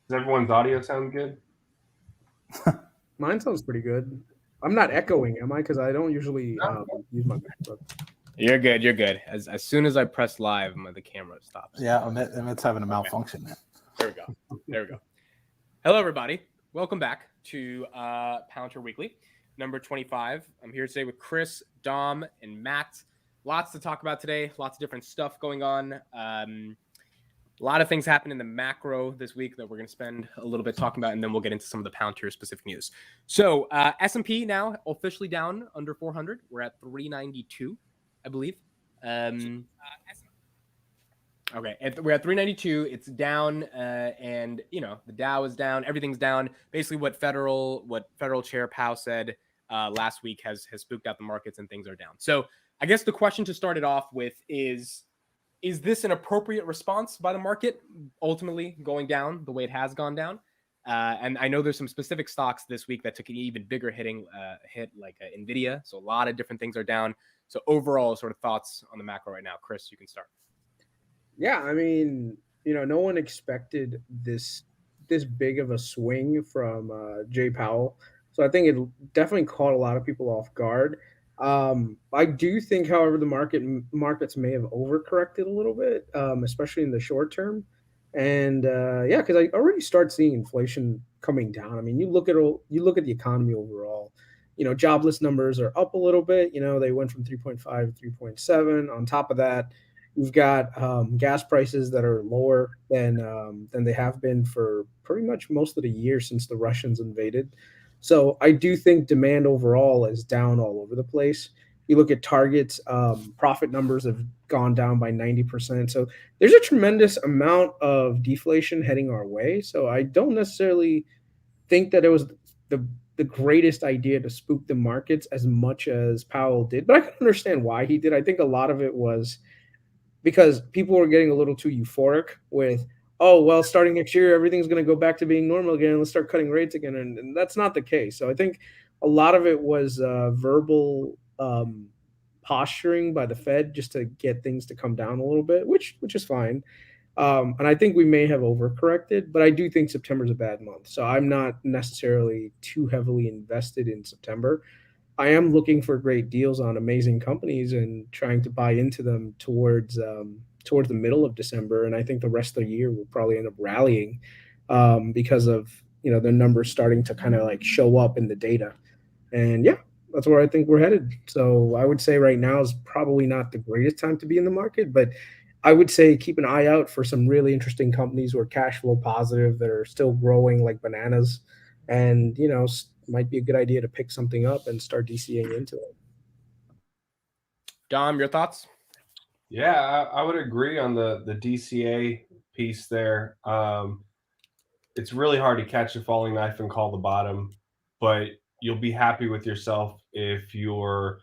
Does everyone's audio sound good? Mine sounds pretty good. I'm not echoing, am I? Because I don't usually use my MacBook. You're good. You're good. As soon as I press live, the camera stops. Yeah, Emmett's having a malfunction there. There we go. There we go. Hello, everybody. Welcome back to Palantir Weekly, number 25. I'm here today with Chris, Dom, and Matt. Lots to talk about today. Lots of different stuff going on. A lot of things happen in the macro this week that we're going to spend a little bit talking about, and then we'll get into some of the Palantir specific news. So S&P now officially down under 400. We're at 392, I believe. Okay, we're at 392. It's down, and the Dow is down. Everything's down. Basically, what Federal Chair Powell said last week has spooked out the markets, and things are down. So I guess the question to start it off with is this an appropriate response by the market, ultimately going down the way it has gone down? And I know there's some specific stocks this week that took an even bigger hit, like NVIDIA. So a lot of different things are down. So overall, sort of thoughts on the macro right now. Chris, you can start. Yeah, I mean, no one expected this big of a swing from Jay Powell. So I think it definitely caught a lot of people off guard. I do think, however, the markets may have overcorrected a little bit, especially in the short term. And because I already start seeing inflation coming down. I mean, you look at the economy overall. Jobless numbers are up a little bit. They went from 3.5 to 3.7. On top of that, we've got gas prices that are lower than they have been for pretty much most of the year since the Russians invaded. So I do think demand overall is down all over the place. You look at Target's profit numbers have gone down by 90%. So there's a tremendous amount of deflation heading our way. So I don't necessarily think that it was the greatest idea to spook the markets as much as Powell did. But I can understand why he did. I think a lot of it was because people were getting a little too euphoric with, oh, well, starting next year, everything's going to go back to being normal again. Let's start cutting rates again. And that's not the case. So I think a lot of it was verbal posturing by the Fed just to get things to come down a little bit, which is fine. And I think we may have overcorrected, but I do think September's a bad month. So I'm not necessarily too heavily invested in September. I am looking for great deals on amazing companies and trying to buy into them towards the middle of December. And I think the rest of the year will probably end up rallying because of the numbers starting to kind of like show up in the data. And yeah, that's where I think we're headed. So I would say right now is probably not the greatest time to be in the market, but I would say keep an eye out for some really interesting companies who are cash flow positive that are still growing like bananas, and might be a good idea to pick something up and start DCAing into it. Dom, your thoughts? Yeah, I would agree on the DCA piece there. It's really hard to catch a falling knife and call the bottom, but you'll be happy with yourself if you're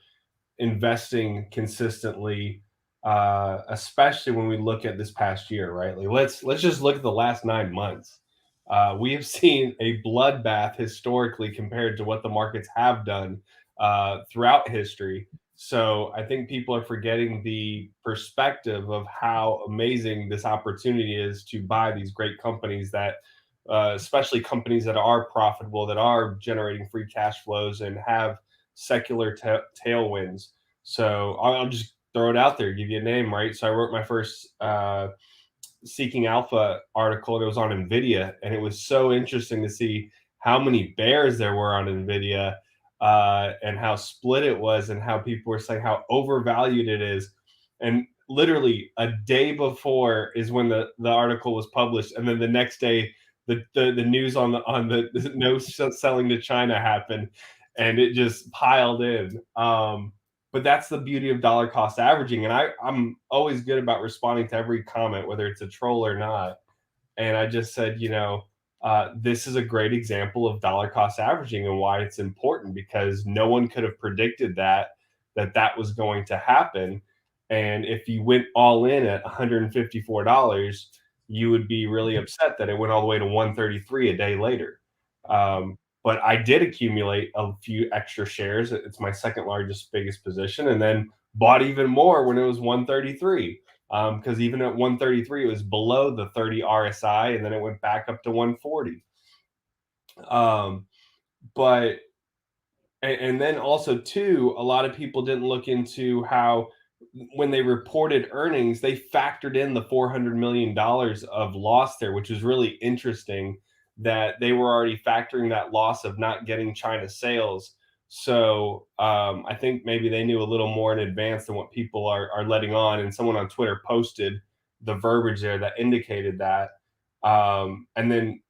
investing consistently, especially when we look at this past year, right? Like let's just look at the last 9 months. We have seen a bloodbath historically compared to what the markets have done throughout history. So I think people are forgetting the perspective of how amazing this opportunity is to buy these great companies that, especially companies that are profitable, that are generating free cash flows and have secular tailwinds. So I'll just throw it out there, give you a name, right? So I wrote my first Seeking Alpha article, and it was on NVIDIA, and it was so interesting to see how many bears there were on NVIDIA and how split it was, and how people were saying how overvalued it is. And literally a day before is when the article was published, and then the next day the news on the no selling to China happened, and it just piled in. But that's the beauty of dollar cost averaging. And I'm always good about responding to every comment, whether it's a troll or not. And I just said, this is a great example of dollar cost averaging and why it's important, because no one could have predicted that was going to happen. And if you went all in at $154, you would be really upset that it went all the way to 133 a day later. But I did accumulate a few extra shares. It's my second largest, biggest position, and then bought even more when it was 133. because even at 133, it was below the 30 RSI, and then it went back up to 140. But and then also too, a lot of people didn't look into how when they reported earnings, they factored in the $400 million of loss there, which was really interesting that they were already factoring that loss of not getting China sales. So I think maybe they knew a little more in advance than what people are letting on. And someone on Twitter posted the verbiage there that indicated that. And then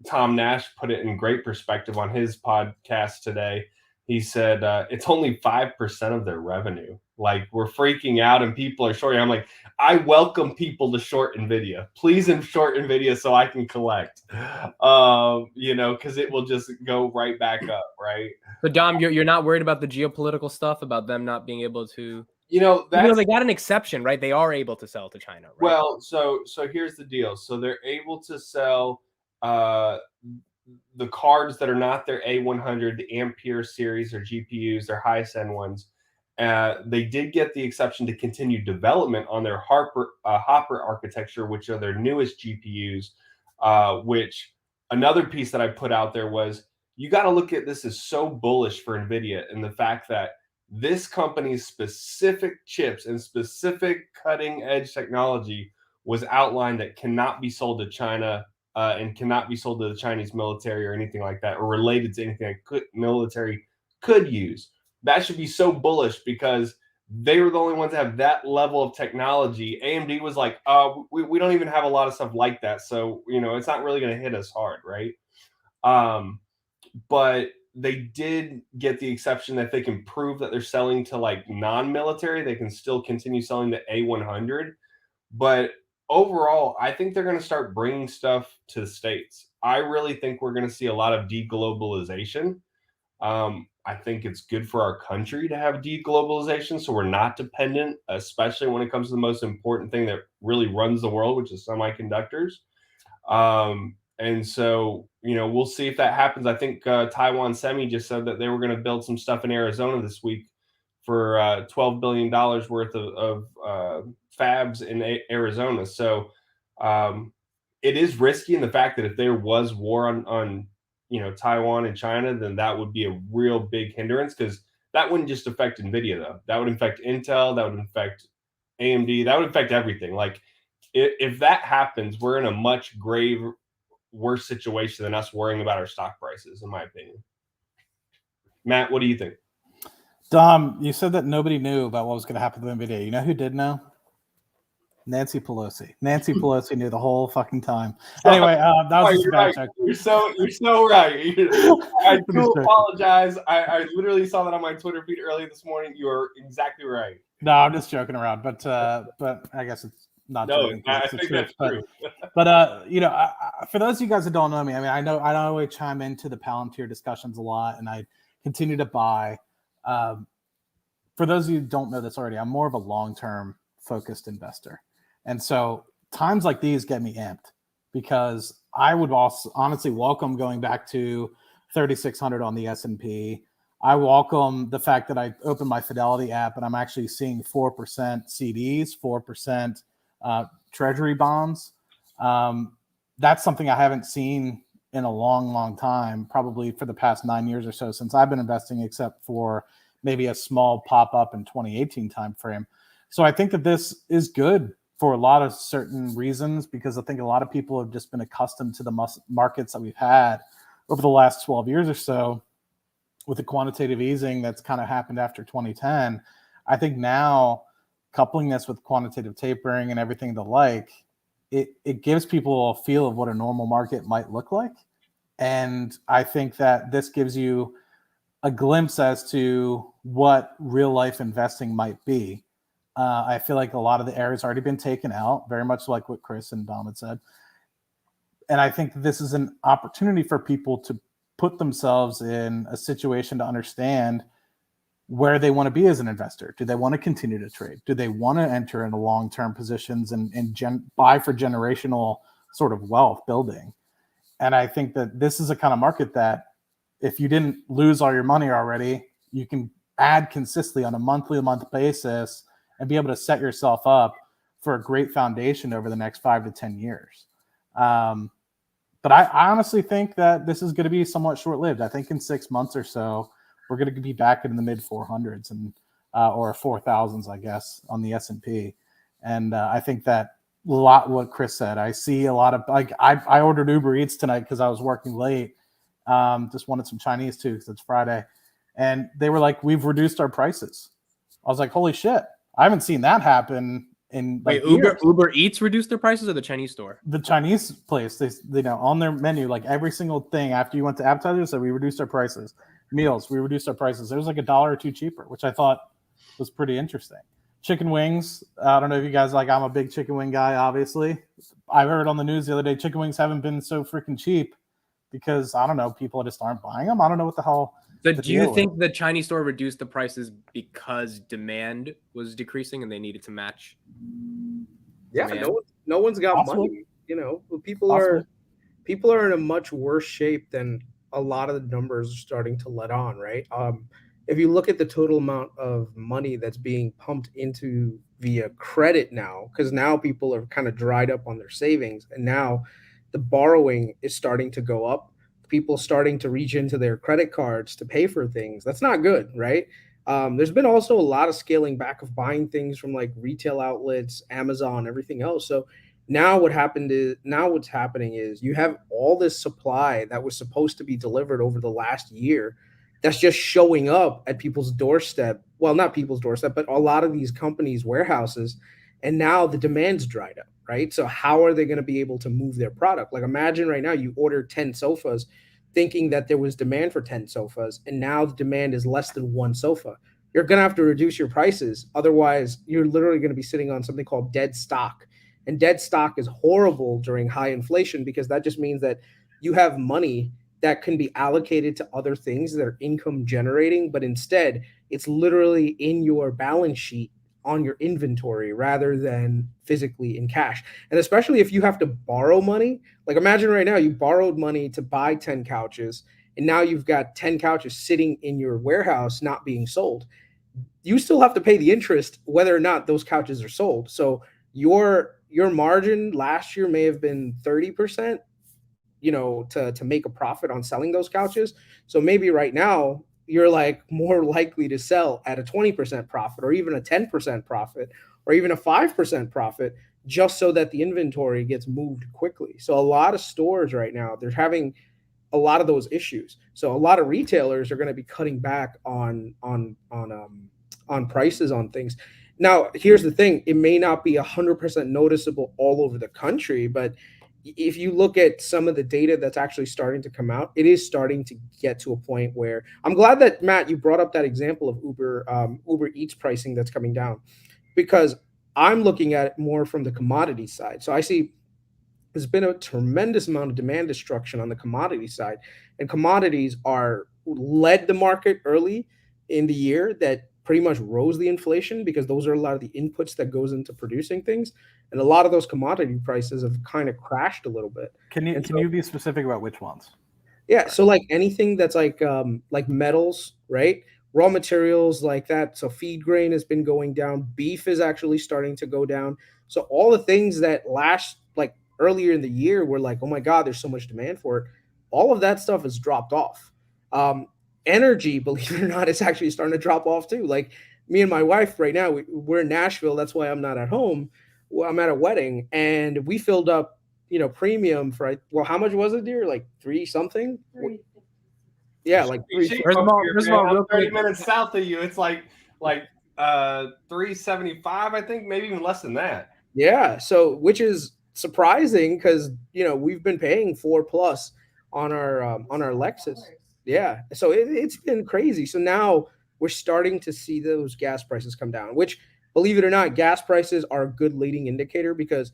Tom Nash put it in great perspective on his podcast today. He said it's only 5% of their revenue. Like, we're freaking out and people are shorting. I'm like, I welcome people to short NVIDIA. Please short NVIDIA so I can collect, because it will just go right back up, right? But Dom, you're not worried about the geopolitical stuff, about them not being able to, that's, even though they got an exception, right? They are able to sell to China, right? Well, so here's the deal. So they're able to sell the cards that are not their A100, the Ampere series or GPUs, their highest end ones. They did get the exception to continue development on their Hopper architecture, which are their newest GPUs. Which another piece that I put out there was, you got to look at this as so bullish for NVIDIA, and the fact that this company's specific chips and specific cutting edge technology was outlined that cannot be sold to China and cannot be sold to the Chinese military or anything like that, or related to anything that military could use. That should be so bullish because they were the only ones that have that level of technology. AMD was like, we don't even have a lot of stuff like that. So, it's not really going to hit us hard, right? But they did get the exception that they can prove that they're selling to like non-military. They can still continue selling the A100. But overall, I think they're going to start bringing stuff to the States. I really think we're going to see a lot of deglobalization. I think it's good for our country to have deglobalization, so we're not dependent, especially when it comes to the most important thing that really runs the world, which is semiconductors. And so, we'll see if that happens. I think Taiwan Semi just said that they were going to build some stuff in Arizona this week for $12 billion worth of fabs in Arizona. So it is risky in the fact that if there was war on Taiwan and China, then that would be a real big hindrance, because that wouldn't just affect NVIDIA, though. That would affect Intel, that would affect AMD, that would affect everything. Like, if that happens, we're in a much worse situation than us worrying about our stock prices, in my opinion. Matt, what do you think? Dom, you said that nobody knew about what was going to happen with NVIDIA. You know who did know? Nancy Pelosi. Nancy Pelosi knew the whole fucking time. Anyway, that was just a bad joke. You're so right. I do apologize. I literally saw that on my Twitter feed early this morning. You are exactly right. No, I'm just joking around, but I guess it's not. No, joking, I think that's true. But for those of you guys that don't know me, I mean, I know I always chime into the Palantir discussions a lot, and I continue to buy. For those of you who don't know this already, I'm more of a long-term focused investor. And so times like these get me amped, because I would also honestly welcome going back to 3,600 on the S&P. I welcome the fact that I opened my Fidelity app and I'm actually seeing 4% CDs, 4% treasury bonds. That's something I haven't seen in a long, long time, probably for the past 9 years or so since I've been investing, except for maybe a small pop-up in 2018 timeframe. So I think that this is good for a lot of certain reasons, because I think a lot of people have just been accustomed to the markets that we've had over the last 12 years or so with the quantitative easing that's kind of happened after 2010. I think now, coupling this with quantitative tapering and everything the like, it gives people a feel of what a normal market might look like. And I think that this gives you a glimpse as to what real life investing might be. I feel like a lot of the air has already been taken out, very much like what Chris and Dom had said. And I think this is an opportunity for people to put themselves in a situation to understand where they want to be as an investor. Do they want to continue to trade? Do they want to enter into long-term positions and buy for generational sort of wealth building? And I think that this is a kind of market that if you didn't lose all your money already, you can add consistently on a month basis and be able to set yourself up for a great foundation over the next 5 to 10 years. But I honestly think that this is going to be somewhat short-lived. I think in 6 months or so, we're going to be back in the mid 400s and or 4,000s, I guess, on the S&P. And I think that a lot what Chris said. I see a lot of like I ordered Uber Eats tonight because I was working late. Just wanted some Chinese too because it's Friday, and they were like, "We've reduced our prices." I was like, "Holy shit! I haven't seen that happen in like Wait, years." Uber Eats reduced their prices, or the Chinese store? The Chinese place, they know on their menu, like every single thing after you went to appetizers, said we reduced our prices. Meals, we reduced our prices. It was like $1 or $2 cheaper, which I thought was pretty interesting. Chicken wings. I don't know if you guys like. I'm a big chicken wing guy. Obviously, I heard on the news the other day chicken wings haven't been so freaking cheap because I don't know, people just aren't buying them. I don't know what the hell. So do you think the Chinese store reduced the prices because demand was decreasing and they needed to match? Yeah, demand? no one's got Possible. money. You know, people are in a much worse shape than a lot of the numbers are starting to let on, right? If you look at the total amount of money that's being pumped into via credit now, because now people are kind of dried up on their savings, and now the borrowing is starting to go up. People starting to reach into their credit cards to pay for things. That's not good, right? There's been also a lot of scaling back of buying things from like retail outlets, Amazon, everything else. So now what's happening is you have all this supply that was supposed to be delivered over the last year that's just showing up at people's doorstep. Well, not people's doorstep, but a lot of these companies' warehouses. And now the demand's dried up, right? So how are they going to be able to move their product? Like imagine right now you order 10 sofas thinking that there was demand for 10 sofas, and now the demand is less than one sofa. You're going to have to reduce your prices. Otherwise, you're literally going to be sitting on something called dead stock. And dead stock is horrible during high inflation because that just means that you have money that can be allocated to other things that are income generating, but instead it's literally in your balance sheet on your inventory rather than physically in cash. And especially if you have to borrow money, like imagine right now you borrowed money to buy 10 couches and now you've got 10 couches sitting in your warehouse not being sold. You still have to pay the interest whether or not those couches are sold. So your margin last year may have been 30%, to make a profit on selling those couches. So maybe right now you're like more likely to sell at a 20% profit or even a 10% profit or even a 5% profit just so that the inventory gets moved quickly. So a lot of stores right now, they're having a lot of those issues. So a lot of retailers are going to be cutting back on prices on things. Now, here's the thing. It may not be 100% noticeable all over the country, but if you look at some of the data that's actually starting to come out, it is starting to get to a point where I'm glad that, Matt, you brought up that example of Uber Eats pricing that's coming down, because I'm looking at it more from the commodity side. So I see there's been a tremendous amount of demand destruction on the commodity side, and commodities are led the market early in the year that pretty much rose the inflation because those are a lot of the inputs that goes into producing things, and a lot of those commodity prices have kind of crashed a little bit. Can you be specific about which ones? Yeah, so like anything that's like metals, right? Raw materials like that. So feed grain has been going down. Beef is actually starting to go down. So all the things that last like earlier in the year were like, oh my God, there's so much demand for it. All of that stuff has dropped off. Energy, believe it or not, is actually starting to drop off too. Like me and my wife right now, we're in Nashville. That's why I'm not at home. Well, I'm at a wedding, and we filled up, premium for, well, how much was it, dear? Like 3 something? Yeah, like 3. First of all, real 30 quick, minutes south of you, it's like 375, I think, maybe even less than that. Yeah, so which is surprising because we've been paying 4+ on our Lexus. Yeah, so it's been crazy. So now we're starting to see those gas prices come down, which, believe it or not, gas prices are a good leading indicator because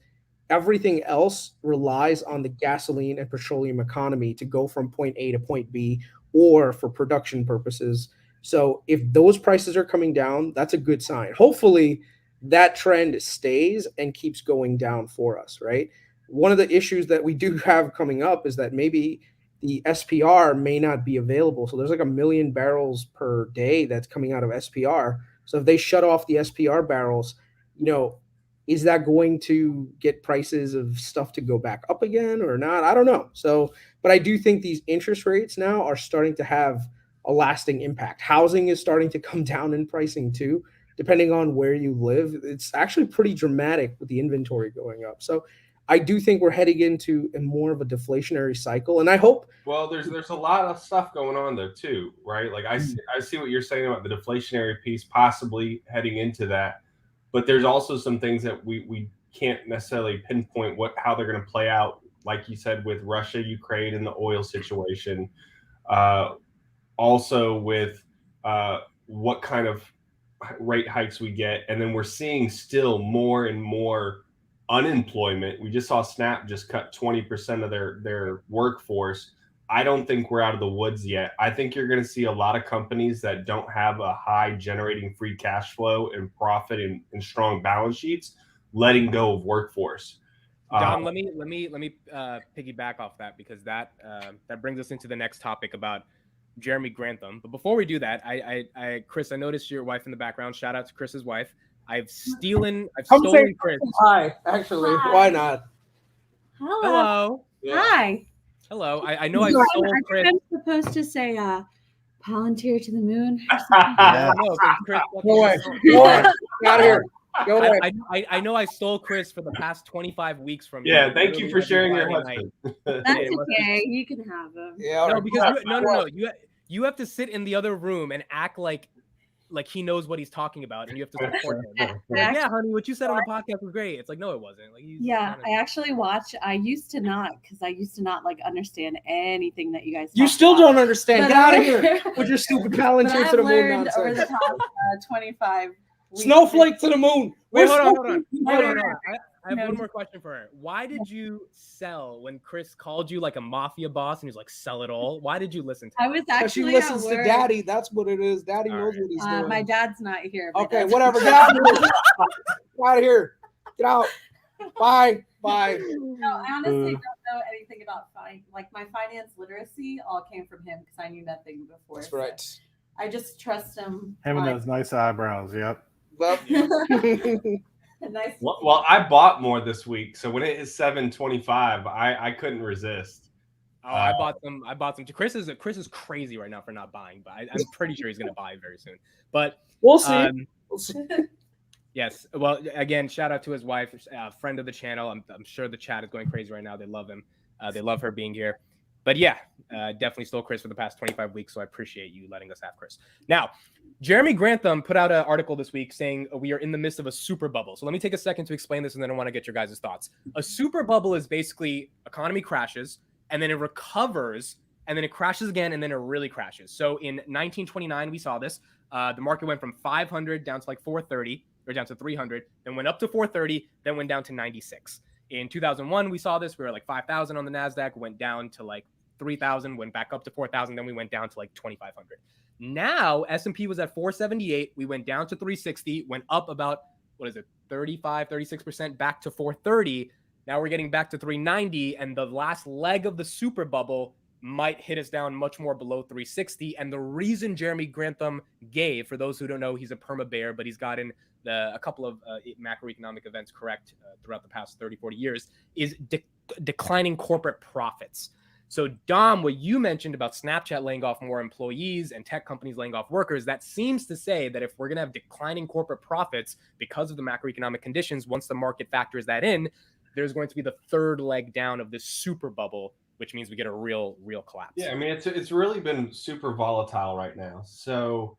everything else relies on the gasoline and petroleum economy to go from point A to point B or for production purposes. So if those prices are coming down, that's a good sign. Hopefully that trend stays and keeps going down for us, right? One of the issues that we do have coming up is that maybe the SPR may not be available. So there's like 1 million barrels per day that's coming out of SPR. So if they shut off the SPR barrels, is that going to get prices of stuff to go back up again or not? I don't know. So, but I do think these interest rates now are starting to have a lasting impact. Housing is starting to come down in pricing too, depending on where you live. It's actually pretty dramatic with the inventory going up. So I do think we're heading into a more of a deflationary cycle. And I hope. Well, there's a lot of stuff going on though too, right? Like I see what you're saying about the deflationary piece possibly heading into that, but there's also some things that we can't necessarily pinpoint how they're going to play out. Like you said, with Russia, Ukraine, and the oil situation. Also with what kind of rate hikes we get, and then we're seeing still more and more unemployment. We just saw Snap just cut 20% of their workforce. I don't think we're out of the woods yet. I think you're going to see a lot of companies that don't have a high generating free cash flow and profit and strong balance sheets letting go of workforce. Dom, let me piggyback off that, because that brings us into the next topic about Jeremy Grantham. But before we do that, Chris, I noticed your wife in the background. Shout out to Chris's wife. I've stolen Chris. Hi, actually. Hi. Why not? Hello. Yeah. Hi. Hello. I know I stole Chris. I'm supposed to say Palantir to the moon. I know, Chris. Go away. Go away. Get out of here. Go away. I know I stole Chris for the past 25 weeks from you. Yeah, thank you for sharing your husband. That's okay. You can have him. Yeah. No, because no. You have to sit in the other room and act like he knows what he's talking about, and you have to support him. Like, yeah, honey, what you said on the podcast was great. It's like, no, it wasn't. Like, I actually watch. I used to not like understand anything that you guys. You talk still about. don't understand. But Get out of here with your stupid But Palantir I've to the moon learned over nonsense. the past 25 weeks. Snowflake to the moon. Wait, We're hold on. Whatever. I have one more question for her. Why did you sell when Chris called you like a mafia boss and he's like, sell it all? Why did you listen to I him? was Because she actually listens at to work. Daddy. That's what it is. Daddy All knows right. what he's doing. My dad's not here. My Okay, dad's- whatever. Get out of here. Get out of here. Get out. Bye. Bye. No, I honestly don't know anything about my finance literacy all came from him because I knew nothing before. That's so right. I just trust him. Him and those nice eyebrows. Yep. Well, Nice. Well, I bought more this week, so when it is 725, I couldn't resist. Oh, I bought some. Chris is crazy right now for not buying, but I'm pretty sure he's going to buy very soon. But we'll see. We'll see. yes, well, again, shout out to his wife, friend of the channel. I'm sure the chat is going crazy right now. They love him. They love her being here. But yeah, definitely stole Chris for the past 25 weeks, so I appreciate you letting us have Chris. Now, Jeremy Grantham put out an article this week saying we are in the midst of a super bubble. So let me take a second to explain this, and then I want to get your guys' thoughts. A super bubble is basically economy crashes, and then it recovers, and then it crashes again, and then it really crashes. So in 1929, we saw this. The market went from 500 down to like 430, or down to 300, then went up to 430, then went down to 96. In 2001, we saw this. We were like 5,000 on the NASDAQ, went down to like 3,000, went back up to 4,000, then we went down to like 2,500. Now, S&P was at 478. We went down to 360, went up about, 36% back to 430. Now we're getting back to 390, and the last leg of the super bubble might hit us down much more below 360. And the reason Jeremy Grantham gave, for those who don't know, he's a perma bear, but he's gotten a couple of macroeconomic events correct throughout the past 30, 40 years, is declining corporate profits. So Dom, what you mentioned about Snapchat laying off more employees and tech companies laying off workers, that seems to say that if we're going to have declining corporate profits because of the macroeconomic conditions, once the market factors that in, there's going to be the third leg down of this super bubble, which means we get a real collapse. Yeah, I mean, it's really been super volatile right now. So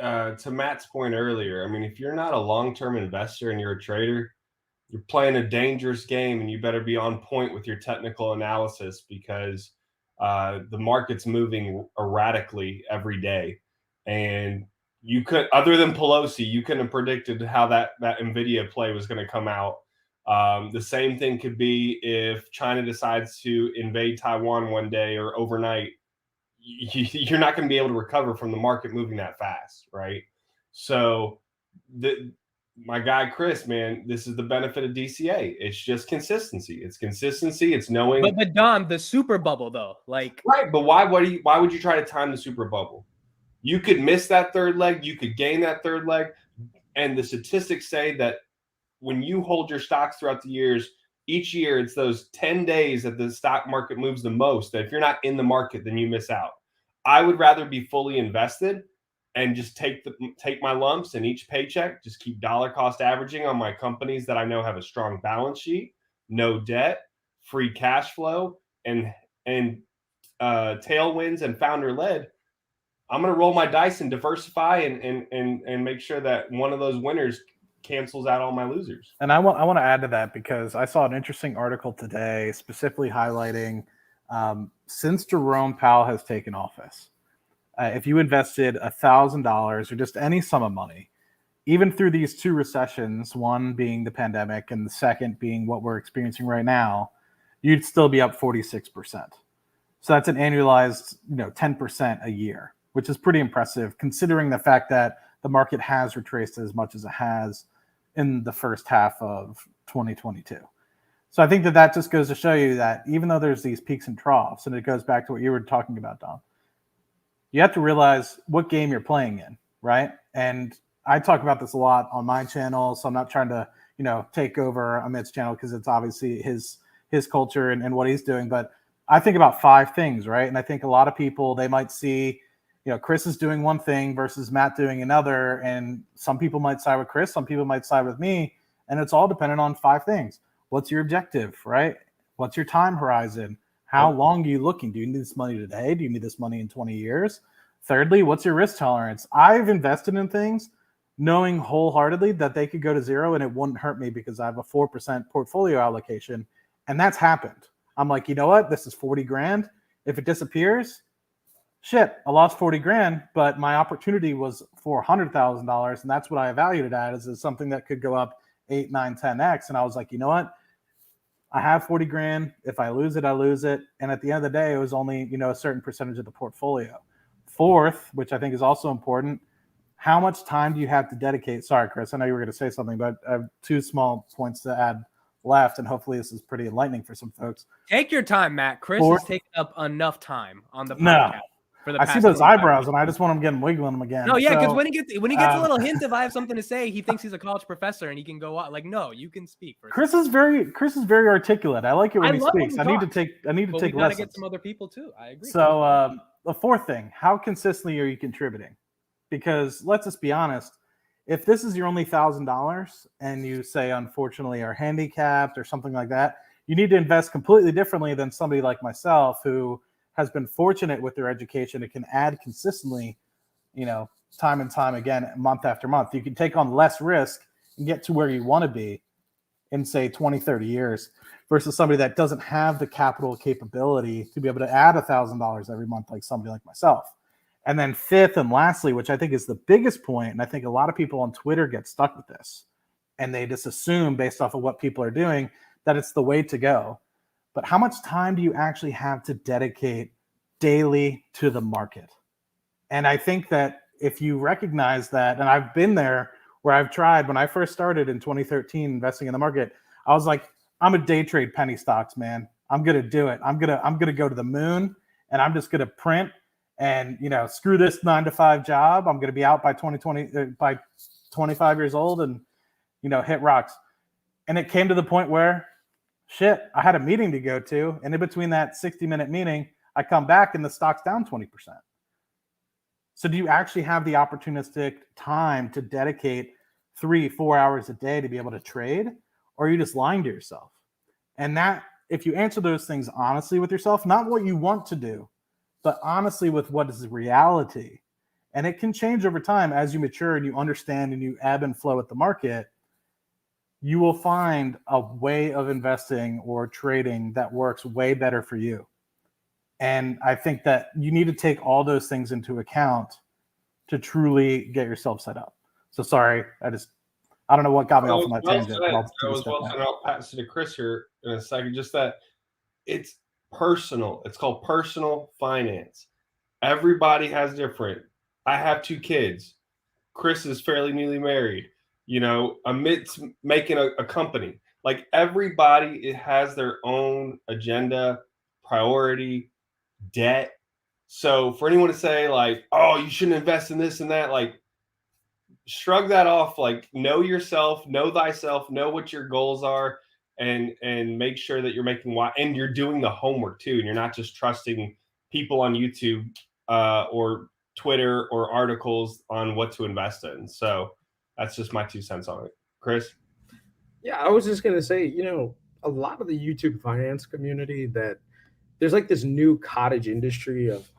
to Matt's point earlier, I mean, if you're not a long-term investor and you're a trader, you're playing a dangerous game, and you better be on point with your technical analysis, because the market's moving erratically every day. And you could, other than Pelosi, you couldn't have predicted how that NVIDIA play was going to come out. The same thing could be if China decides to invade Taiwan one day or overnight. You're not going to be able to recover from the market moving that fast, right? So my guy Chris, man, this is the benefit of DCA. It's just consistency. It's consistency. It's knowing. But Dom, the super bubble though, like right. But why would you try to time the super bubble? You could miss that third leg. You could gain that third leg, and the statistics say that when you hold your stocks throughout the years, each year it's those 10 days that the stock market moves the most, that if you're not in the market, then you miss out. I would rather be fully invested and just take my lumps, and each paycheck just keep dollar cost averaging on my companies that I know have a strong balance sheet, no debt, free cash flow, and tailwinds and founder led. I'm going to roll my dice and diversify and make sure that one of those winners cancels out all my losers. And I want to add to that, because I saw an interesting article today specifically highlighting since Jerome Powell has taken office, if you invested $1,000 or just any sum of money, even through these two recessions, one being the pandemic and the second being what we're experiencing right now, you'd still be up 46%. So that's an annualized, 10% a year, which is pretty impressive considering the fact that the market has retraced as much as it has in the first half of 2022. So I think that just goes to show you that even though there's these peaks and troughs, and it goes back to what you were talking about, Dom, you have to realize what game you're playing in, right? And I talk about this a lot on my channel, so I'm not trying to, take over Amit's channel because it's obviously his culture and what he's doing. But I think about 5 things, right? And I think a lot of people, they might see, Chris is doing one thing versus Matt doing another. And some people might side with Chris, some people might side with me. And it's all dependent on 5 things. What's your objective, right? What's your time horizon? How long are you looking? Do you need this money today? Do you need this money in 20 years? Thirdly, what's your risk tolerance? I've invested in things knowing wholeheartedly that they could go to 0 and it wouldn't hurt me because I have a 4% portfolio allocation. And that's happened. I'm like, you know what? This is 40 grand. If it disappears, shit, I lost 40 grand, but my opportunity was $400,000. And that's what I evaluated it at, is something that could go up 8, 9, 10x. And I was like, you know what? I have 40 grand. If I lose it, I lose it. And at the end of the day, it was only, a certain percentage of the portfolio. Fourth, which I think is also important, how much time do you have to dedicate? Sorry, Chris, I know you were going to say something, but I have 2 small points to add left, and hopefully this is pretty enlightening for some folks. Take your time, Matt. Chris has taken up enough time on the podcast. No. For the I see those eyebrows, and I just want him getting wiggling them again. No, yeah, because when he gets a little hint of I have something to say, he thinks he's a college professor and he can go on. Like, no, you can speak. Chris is very articulate. I like it when he speaks. I need to take lessons. We gotta get some other people too. I agree. So the fourth thing, how consistently are you contributing? Because let's just be honest, if this is your only $1,000 and you say, unfortunately, are handicapped or something like that, you need to invest completely differently than somebody like myself who has been fortunate with their education. It can add consistently, time and time again, month after month. You can take on less risk and get to where you want to be in, say, 20, 30 years versus somebody that doesn't have the capital capability to be able to add $1,000 every month like somebody like myself. And then fifth and lastly, which I think is the biggest point, and I think a lot of people on Twitter get stuck with this, and they just assume based off of what people are doing that it's the way to go. But how much time do you actually have to dedicate daily to the market? And I think that if you recognize that, and I've been there where I've tried, when I first started in 2013 investing in the market, I was like, I'm a day trade penny stocks, man. I'm going to do it. I'm going to go to the moon, and I'm just going to print and, screw this 9-to-5 job. I'm going to be out by by 25 years old and, hit rocks. And it came to the point where, shit, I had a meeting to go to. And in between that 60-minute meeting, I come back and the stock's down 20%. So do you actually have the opportunistic time to dedicate 3-4 hours a day to be able to trade? Or are you just lying to yourself? And that, if you answer those things honestly with yourself, not what you want to do, but honestly with what is reality, and it can change over time as you mature and you understand and you ebb and flow with the market, you will find a way of investing or trading that works way better for you. And I think that you need to take all those things into account to truly get yourself set up. So sorry, I don't know what got me off on that tangent. I'll pass it to Chris here in a second. Just that it's personal. It's called personal finance. Everybody has different. I have 2 kids. Chris is fairly newly married. Amit's making a company. Like, everybody, it has their own agenda, priority, debt. So for anyone to say like, oh, you shouldn't invest in this and that, like, shrug that off. Like, know yourself, know thyself, know what your goals are, and make sure that you're making and you're doing the homework too, and you're not just trusting people on YouTube or Twitter or articles on what to invest in. So that's just my 2 cents on it. Chris? Yeah, I was just gonna say, a lot of the YouTube finance community, that there's like this new cottage industry of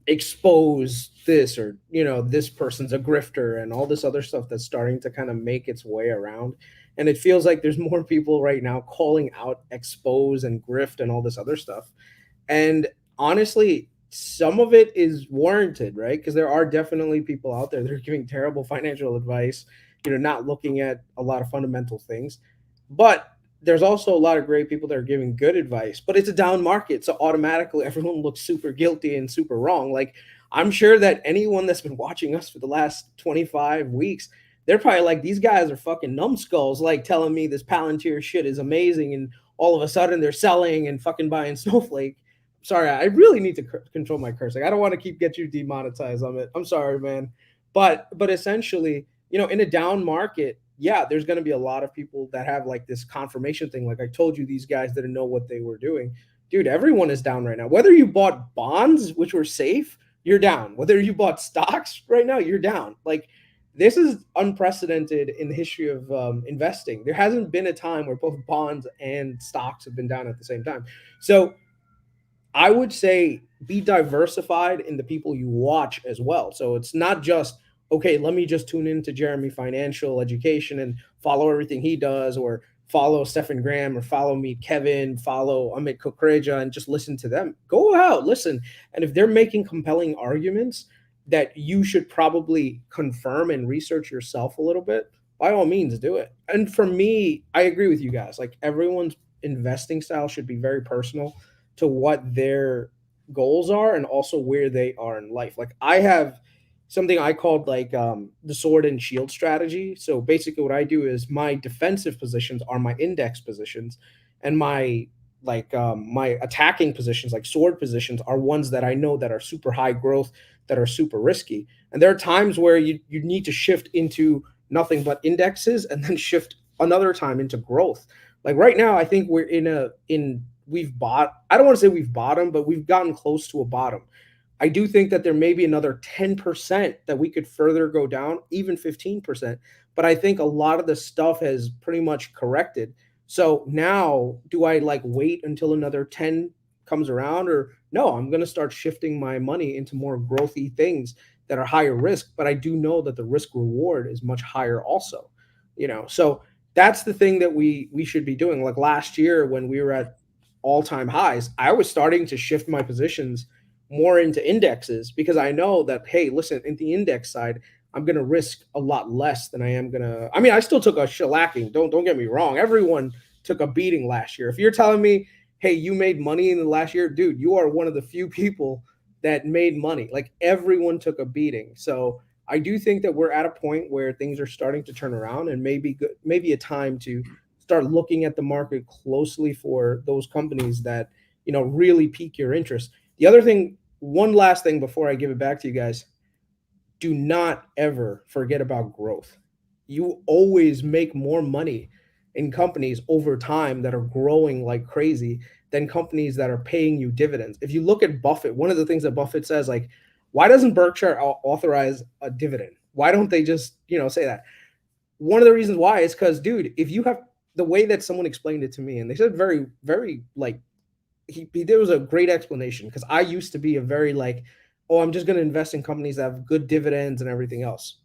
expose this, or this person's a grifter and all this other stuff that's starting to kind of make its way around. And it feels like there's more people right now calling out expose and grift and all this other stuff. And honestly, some of it is warranted, right? Because there are definitely people out there that are giving terrible financial advice, not looking at a lot of fundamental things. But there's also a lot of great people that are giving good advice, but it's a down market. So automatically everyone looks super guilty and super wrong. Like, I'm sure that anyone that's been watching us for the last 25 weeks, they're probably like, these guys are fucking numbskulls, like telling me this Palantir shit is amazing. And all of a sudden they're selling and fucking buying Snowflake. Sorry, I really need to control my cursing. I don't want to get you demonetized on it. I'm sorry, man. But essentially, in a down market, yeah, there's going to be a lot of people that have like this confirmation thing. Like I told you, these guys didn't know what they were doing. Dude, everyone is down right now. Whether you bought bonds, which were safe, you're down. Whether you bought stocks right now, you're down. Like, this is unprecedented in the history of investing. There hasn't been a time where both bonds and stocks have been down at the same time. So I would say be diversified in the people you watch as well. So it's not just, okay, let me just tune into Jeremy Financial Education and follow everything he does, or follow Stephen Graham, or follow me, Kevin, follow Amit Kukreja, and just listen to them. Go out, listen. And if they're making compelling arguments that you should probably confirm and research yourself a little bit, by all means, do it. And for me, I agree with you guys. Like, everyone's investing style should be very personal to what their goals are and also where they are in life. Like, I have something I called like the sword and shield strategy. So basically what I do is my defensive positions are my index positions, and my attacking positions, like sword positions, are ones that I know that are super high growth, that are super risky. And there are times where you need to shift into nothing but indexes and then shift another time into growth. Like right now, I think we're I don't want to say we've bottomed, but we've gotten close to a bottom. I do think that there may be another 10% that we could further go down, even 15%. But I think a lot of the stuff has pretty much corrected. So now, do I like wait until another 10 comes around, or no, I'm going to start shifting my money into more growthy things that are higher risk, but I do know that the risk reward is much higher also, So that's the thing that we should be doing. Like last year when we were at all-time highs, I was starting to shift my positions more into indexes, because I know that, hey, listen, in the index side, I'm going to risk a lot less than I am going to. I mean, I still took a shellacking. Don't get me wrong. Everyone took a beating last year. If you're telling me, hey, you made money in the last year, dude, you are one of the few people that made money. Like, everyone took a beating. So I do think that we're at a point where things are starting to turn around, and maybe a time to start looking at the market closely for those companies that, really pique your interest. The other thing, one last thing before I give it back to you guys, do not ever forget about growth. You always make more money in companies over time that are growing like crazy than companies that are paying you dividends. If you look at Buffett, one of the things that Buffett says, like, why doesn't Berkshire authorize a dividend? Why don't they just, say that? One of the reasons why is because, dude, if you have the way that someone explained it to me, and they said very, very like, there was a great explanation, because I used to be a very like, oh, I'm just going to invest in companies that have good dividends and everything else.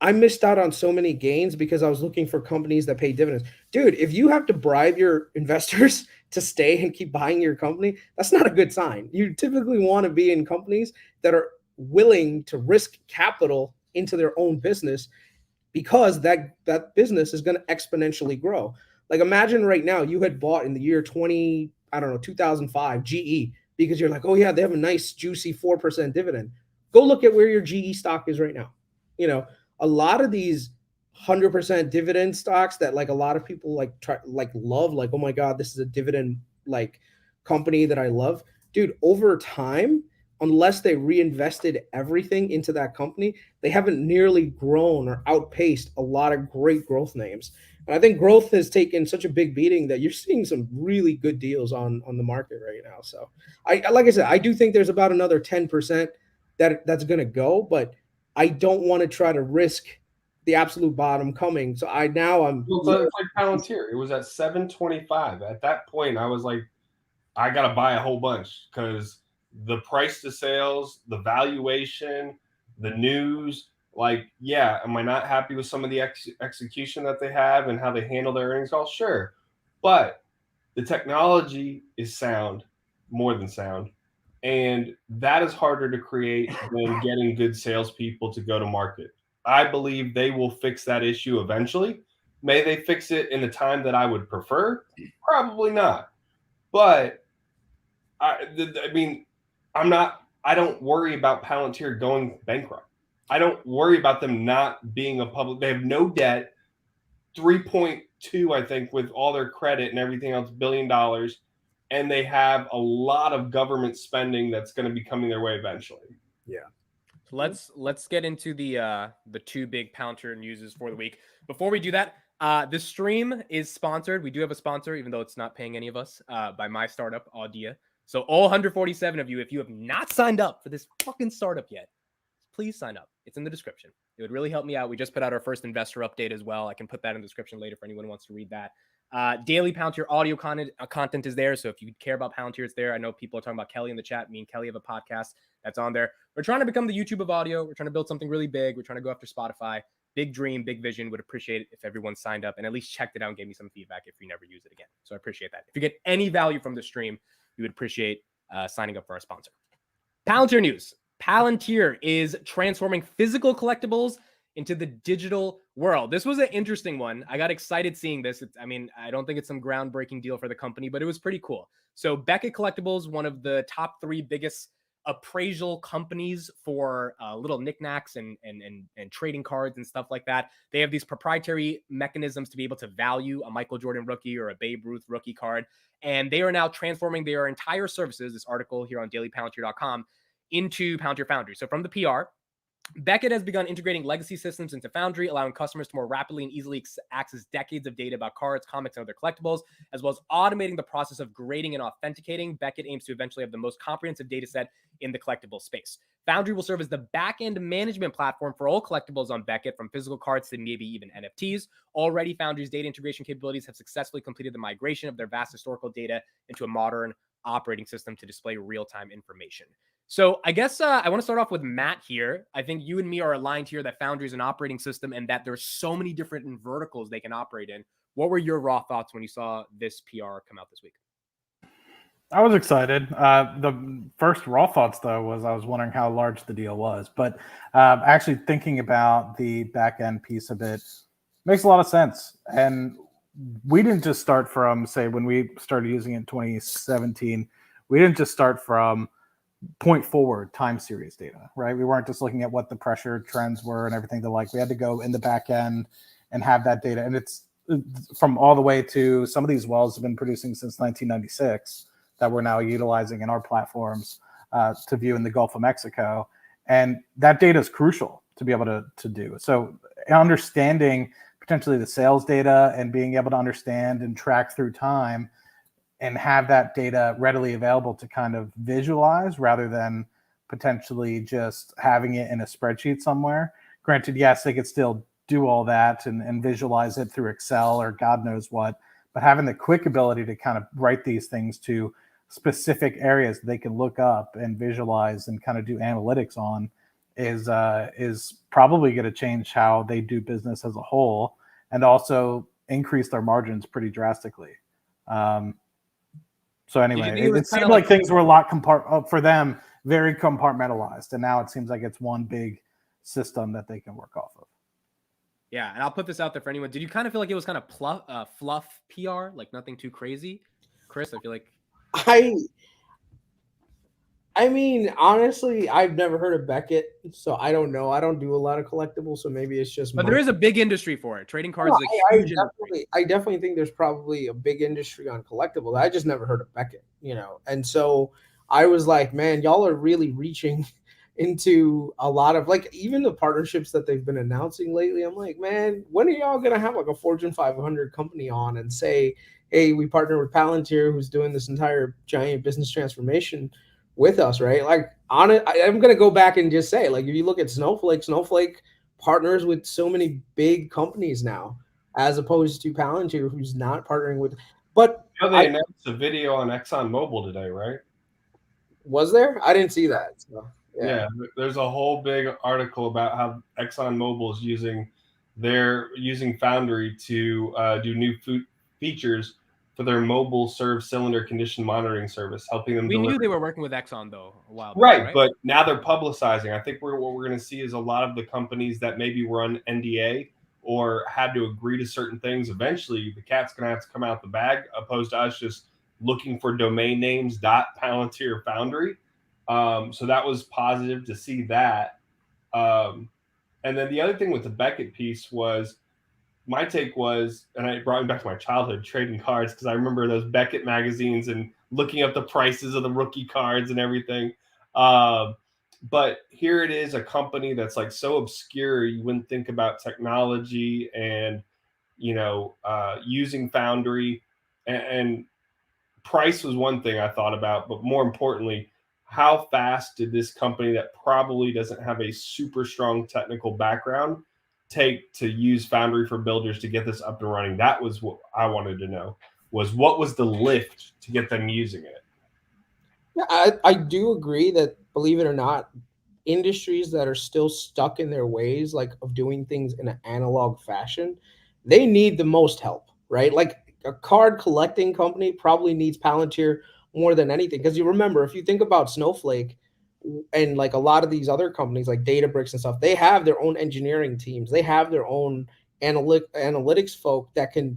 I missed out on so many gains because I was looking for companies that pay dividends. Dude, if you have to bribe your investors to stay and keep buying your company, that's not a good sign. You typically want to be in companies that are willing to risk capital into their own business, because that business is going to exponentially grow. Like, imagine right now you had bought in the year 2005 GE, because you're like, oh yeah, they have a nice juicy 4% dividend. Go look at where your GE stock is right now. A lot of these 100% dividend stocks that like a lot of people love, like, oh my God, this is a dividend like company that I love. Dude, over time, unless they reinvested everything into that company, they haven't nearly grown or outpaced a lot of great growth names. And I think growth has taken such a big beating that you're seeing some really good deals on the market right now. So like I said, I do think there's about another 10% that's going to go, but I don't want to try to risk the absolute bottom coming. So I'm Well, so it's like Palantir. It was at 725. At that point, I was like, I gotta buy a whole bunch because the price to sales, the valuation, the news. Like, yeah, am I not happy with some of the execution that they have and how they handle their earnings call? Sure, but the technology is sound, more than sound, and that is harder to create than getting good salespeople to go to market. I believe they will fix that issue eventually. May they fix it in the time that I would prefer? Probably not. But I mean, I don't worry about Palantir going bankrupt. I don't worry about them not being a public. They have no debt, 3.2, I think, with all their credit and everything else, $1 billion, and they have a lot of government spending that's going to be coming their way eventually. Yeah. So let's get into the two big Palantir news for the week. Before we do that, this stream is sponsored. We do have a sponsor, even though it's not paying any of us, by my startup, Audia. So all 147 of you, if you have not signed up for this fucking startup yet, please sign up. It's in the description. It would really help me out. We just put out our first investor update as well. I can put that in the description later for anyone who wants to read that. Daily Palantir audio content is there. So if you care about Palantir, it's there. I know people are talking about Kelly in the chat. Me and Kelly have a podcast that's on there. We're trying to become the YouTube of audio. We're trying to build something really big. We're trying to go after Spotify. Big dream, big vision. Would appreciate it if everyone signed up and at least checked it out and gave me some feedback if you never use it again. So I appreciate that. If you get any value from the stream, we would appreciate signing up for our sponsor. Palantir news. Palantir is transforming physical collectibles into the digital world. This was an interesting one. I got excited seeing this. I don't think it's some groundbreaking deal for the company, but it was pretty cool. So Beckett Collectibles, one of the top 3 biggest appraisal companies for little knickknacks and trading cards and stuff like that. They have these proprietary mechanisms to be able to value a Michael Jordan rookie or a Babe Ruth rookie card. And they are now transforming their entire services, this article here on dailypalantir.com, into Palantir Foundry. So from the PR, Beckett has begun integrating legacy systems into Foundry, allowing customers to more rapidly and easily access decades of data about cards, comics, and other collectibles, as well as automating the process of grading and authenticating. Beckett aims to eventually have the most comprehensive data set in the collectible space. Foundry will serve as the back-end management platform for all collectibles on Beckett, from physical cards to maybe even NFTs. Already, Foundry's data integration capabilities have successfully completed the migration of their vast historical data into a modern operating system to display real-time information. So I guess I want to start off with Matt here. I think you and me are aligned here that Foundry is an operating system and that there's so many different verticals they can operate in. What were your raw thoughts when you saw this PR come out this week? I was excited. The first raw thoughts, though, was I was wondering how large the deal was. But actually thinking about the back end piece of it makes a lot of sense. And we didn't just start from, say, when we started using it in 2017, we didn't just start from point forward time series data, right? We weren't just looking at what the pressure trends were and everything we had to go in the back end and have that data. And it's from all the way to some of these wells have been producing since 1996 that we're now utilizing in our platforms to view in the Gulf of Mexico. And that data is crucial to be able to do. So understanding potentially the sales data and being able to understand and track through time and have that data readily available to kind of visualize rather than potentially just having it in a spreadsheet somewhere. Granted, yes, they could still do all that and visualize it through Excel or God knows what, but having the quick ability to kind of write these things to specific areas they can look up and visualize and kind of do analytics on is probably going to change how they do business as a whole and also increase their margins pretty drastically. So anyway, it seemed like things were a lot for them, very compartmentalized. And now it seems like it's one big system that they can work off of. Yeah. And I'll put this out there for anyone. Did you kind of feel like it was kind of fluff PR, like nothing too crazy? Chris, I feel like. I mean, honestly, I've never heard of Beckett, so I don't know. I don't do a lot of collectibles, so maybe it's just. But there is a big industry for it. Trading cards is a huge industry. I definitely think there's probably a big industry on collectibles. I just never heard of Beckett, And so I was like, man, y'all are really reaching into a lot of like even the partnerships that they've been announcing lately. I'm like, man, when are y'all gonna have like a Fortune 500 company on and say, hey, we partner with Palantir, who's doing this entire giant business transformation with us, right? Like, on it, I'm gonna go back and just say, like, if you look at Snowflake, Snowflake partners with so many big companies now, as opposed to Palantir, who's not partnering with. But You know, they I announced a video on ExxonMobil today, right? was there. I didn't see that. So, Yeah, there's a whole big article about how ExxonMobil is using Foundry to do new features for their mobile serve cylinder condition monitoring service, helping them We deliver. knew they were working with Exxon though a while back, Right, right? but now they're publicizing. I think what we're going to see is a lot of the companies that maybe were on NDA or had to agree to certain things. Eventually, the cat's going to have to come out the bag, opposed to us just looking for domain names .Palantir Foundry. So that was positive to see that. And then the other thing with the Beckett piece was my take was, and it brought me back to my childhood trading cards because I remember those Beckett magazines and looking up the prices of the rookie cards and everything. But here it is, a company that's like so obscure you wouldn't think about technology and using Foundry and price was one thing I thought about, but more importantly, how fast did this company that probably doesn't have a super strong technical background take to use Foundry for Builders to get this up and running? That was what I wanted to know, was what was the lift to get them using it? yeah, I do agree that, believe it or not, industries that are still stuck in their ways, like of doing things in an analog fashion, they need the most help, right? Like a card collecting company probably needs Palantir more than anything. Because you remember, if you think about Snowflake and like a lot of these other companies like Databricks and stuff, they have their own engineering teams, they have their own analytics folk that can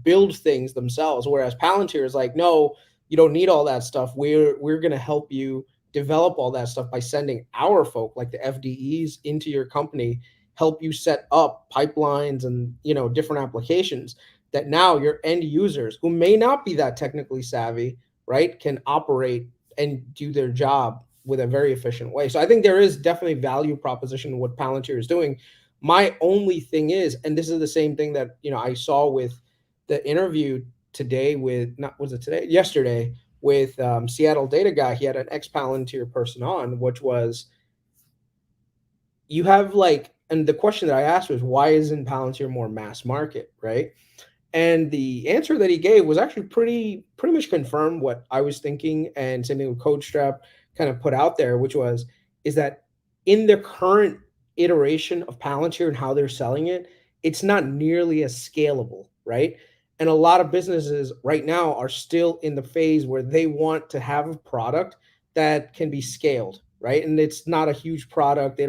build things themselves. Whereas Palantir is like, no, you don't need all that stuff. We're gonna help you develop all that stuff by sending our folk like the FDEs into your company, help you set up pipelines and different applications that now your end users who may not be that technically savvy, right, can operate and do their job with a very efficient way. So I think there is definitely value proposition in what Palantir is doing. My only thing is, and this is the same thing that I saw with the interview today with, not was it today, yesterday, with Seattle Data Guy. He had an ex Palantir person on, which was, you have like, and the question that I asked was, why isn't Palantir more mass market, right? And the answer that he gave was actually pretty much confirmed what I was thinking, and something with Code Strap kind of put out there, which was, is that in the current iteration of Palantir and how they're selling it, it's not nearly as scalable, right? And a lot of businesses right now are still in the phase where they want to have a product that can be scaled, right? And it's not a huge product.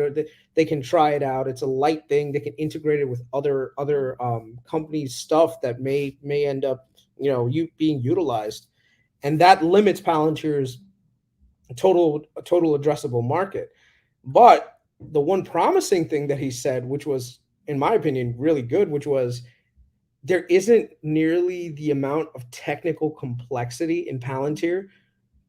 They can try it out. It's a light thing. They can integrate it with other companies' stuff that may end up being utilized, and that limits Palantir's total addressable market. But the one promising thing that he said, which was in my opinion really good, which was, there isn't nearly the amount of technical complexity in Palantir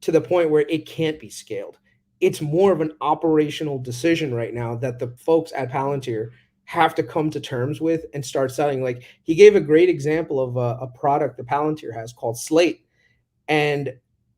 to the point where it can't be scaled. It's more of an operational decision right now that the folks at Palantir have to come to terms with and start selling. Like, he gave a great example of a product that Palantir has called Slate. And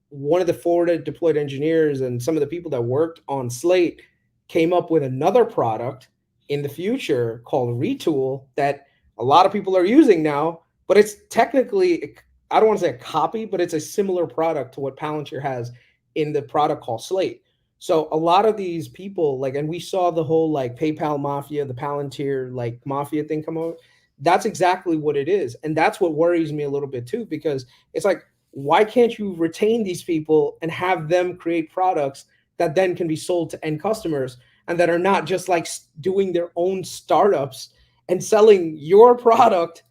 one of the forward deployed engineers and some of the people that worked on Slate came up with another product in the future called Retool that a lot of people are using now, but it's technically, I don't want to say a copy, but it's a similar product to what Palantir has in the product called Slate. So a lot of these people, like, and we saw the whole like PayPal mafia, the Palantir like mafia thing come out. That's exactly what it is. And that's what worries me a little bit too, because it's like, why can't you retain these people and have them create products that then can be sold to end customers, and that are not just like doing their own startups and selling your product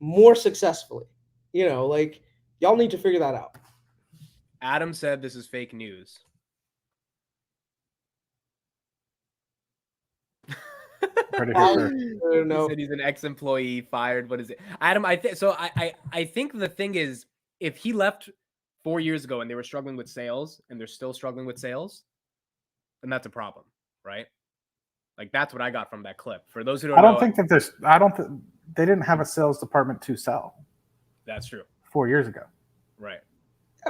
more successfully? Like, y'all need to figure that out. Adam said this is fake news. Pretty sure. He said he's an ex-employee fired. What is it, Adam? I think the thing is, if he left 4 years ago and they were struggling with sales and they're still struggling with sales, then that's a problem, right? Like that's what I got from that clip. For those who don't I don't know, think that they didn't have a sales department to sell that's true. 4 years ago. Right.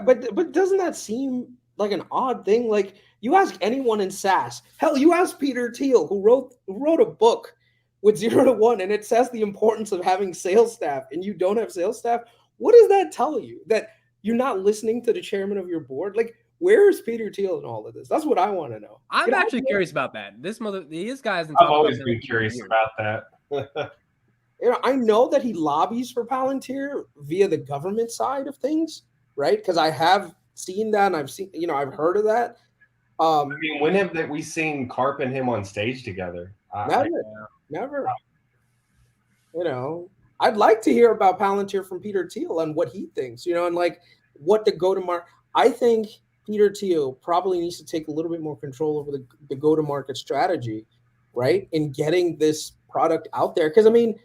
But doesn't that seem like an odd thing? Like you ask anyone in SaaS, hell, you ask Peter Thiel, who wrote a book with 0 to 1, and it says the importance of having sales staff, and you don't have sales staff. What does that tell you? That you're not listening to the chairman of your board? Like, where is Peter Thiel in all of this? That's what I want to know. I'm actually curious about that. This guy hasn't I've talked always about been that in curious years. about that. I know that he lobbies for Palantir via the government side of things, right? Because I have seen that, and I've heard of that. I mean, when have we seen Carp and him on stage together? Never. I'd like to hear about Palantir from Peter Thiel and what he thinks, and like what the go-to-market. I think Peter Thiel probably needs to take a little bit more control over the go-to-market strategy, right? In getting this product out there. Because, I mean,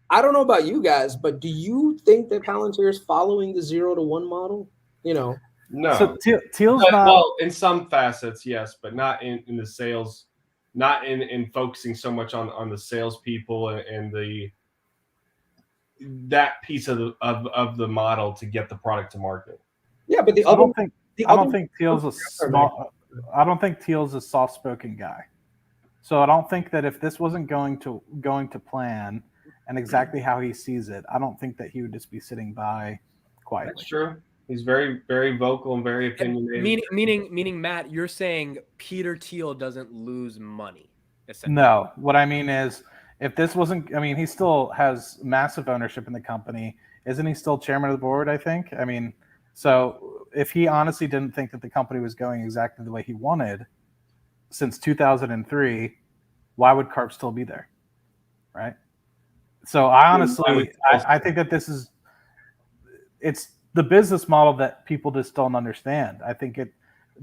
I don't know about you guys, but do you think that Palantir is following the 0 to 1 model? No. So Thiel's not. Well, in some facets, yes, but not in the sales, not in focusing so much on the salespeople and that piece of the model to get the product to market. Yeah, but I don't think Thiel's a small. I don't think Thiel's a soft-spoken guy. So I don't think that if this wasn't going to plan and exactly how he sees it, I don't think that he would just be sitting by quietly. That's true. He's very, very vocal and very opinionated. Meaning, Matt, you're saying Peter Thiel doesn't lose money. No, what I mean is, if this wasn't, I mean, he still has massive ownership in the company. Isn't he still chairman of the board, I think? I mean, so if he honestly didn't think that the company was going exactly the way he wanted since 2003, why would Carp still be there? Right? So I honestly, I think that it's the business model that people just don't understand. I think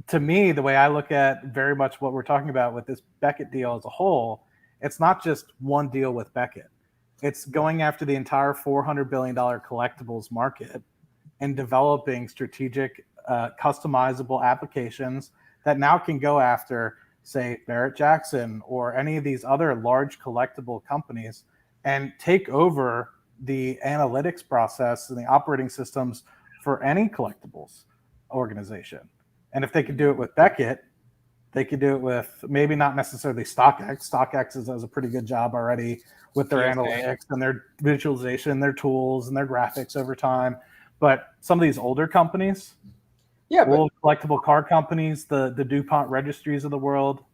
to me, the way I look at very much what we're talking about with this Beckett deal as a whole, it's not just one deal with Beckett. It's going after the entire $400 billion collectibles market and developing strategic, customizable applications that now can go after, say, Barrett Jackson or any of these other large collectible companies and take over the analytics process and the operating systems for any collectibles organization. And if they could do it with Beckett, they could do it with maybe not necessarily StockX. StockX does a pretty good job already with their analytics and their visualization, their tools and their graphics over time. But some of these older companies, old collectible car companies, the DuPont registries of the world.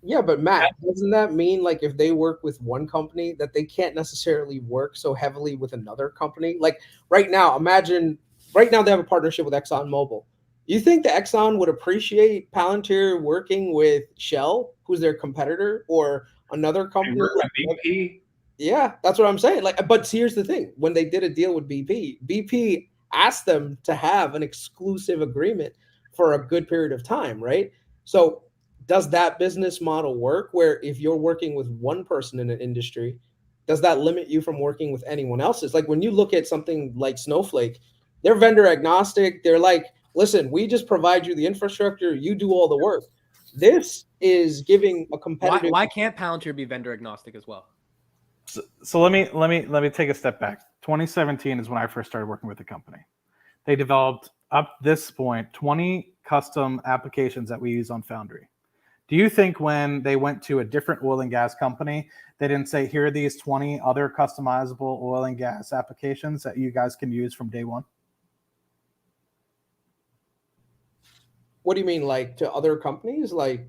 Yeah, but Matt, doesn't that mean like if they work with one company that they can't necessarily work so heavily with another company? Like right now they have a partnership with ExxonMobil. You think the Exxon would appreciate Palantir working with Shell, who's their competitor, or another company? Like BP? Yeah, that's what I'm saying. Like, but here's the thing: when they did a deal with BP asked them to have an exclusive agreement for a good period of time, right? So, does that business model work? Where if you're working with one person in an industry, does that limit you from working with anyone else's? Like when you look at something like Snowflake, they're vendor agnostic. They're like, listen, we just provide you the infrastructure, you do all the work. This is giving a competitive. Why can't Palantir be vendor agnostic as well? So let me take a step back. 2017 is when I first started working with the company. They developed up this point 20 custom applications that we use on Foundry. Do you think when they went to a different oil and gas company, they didn't say, here are these 20 other customizable oil and gas applications that you guys can use from day one? What do you mean, like to other companies? Like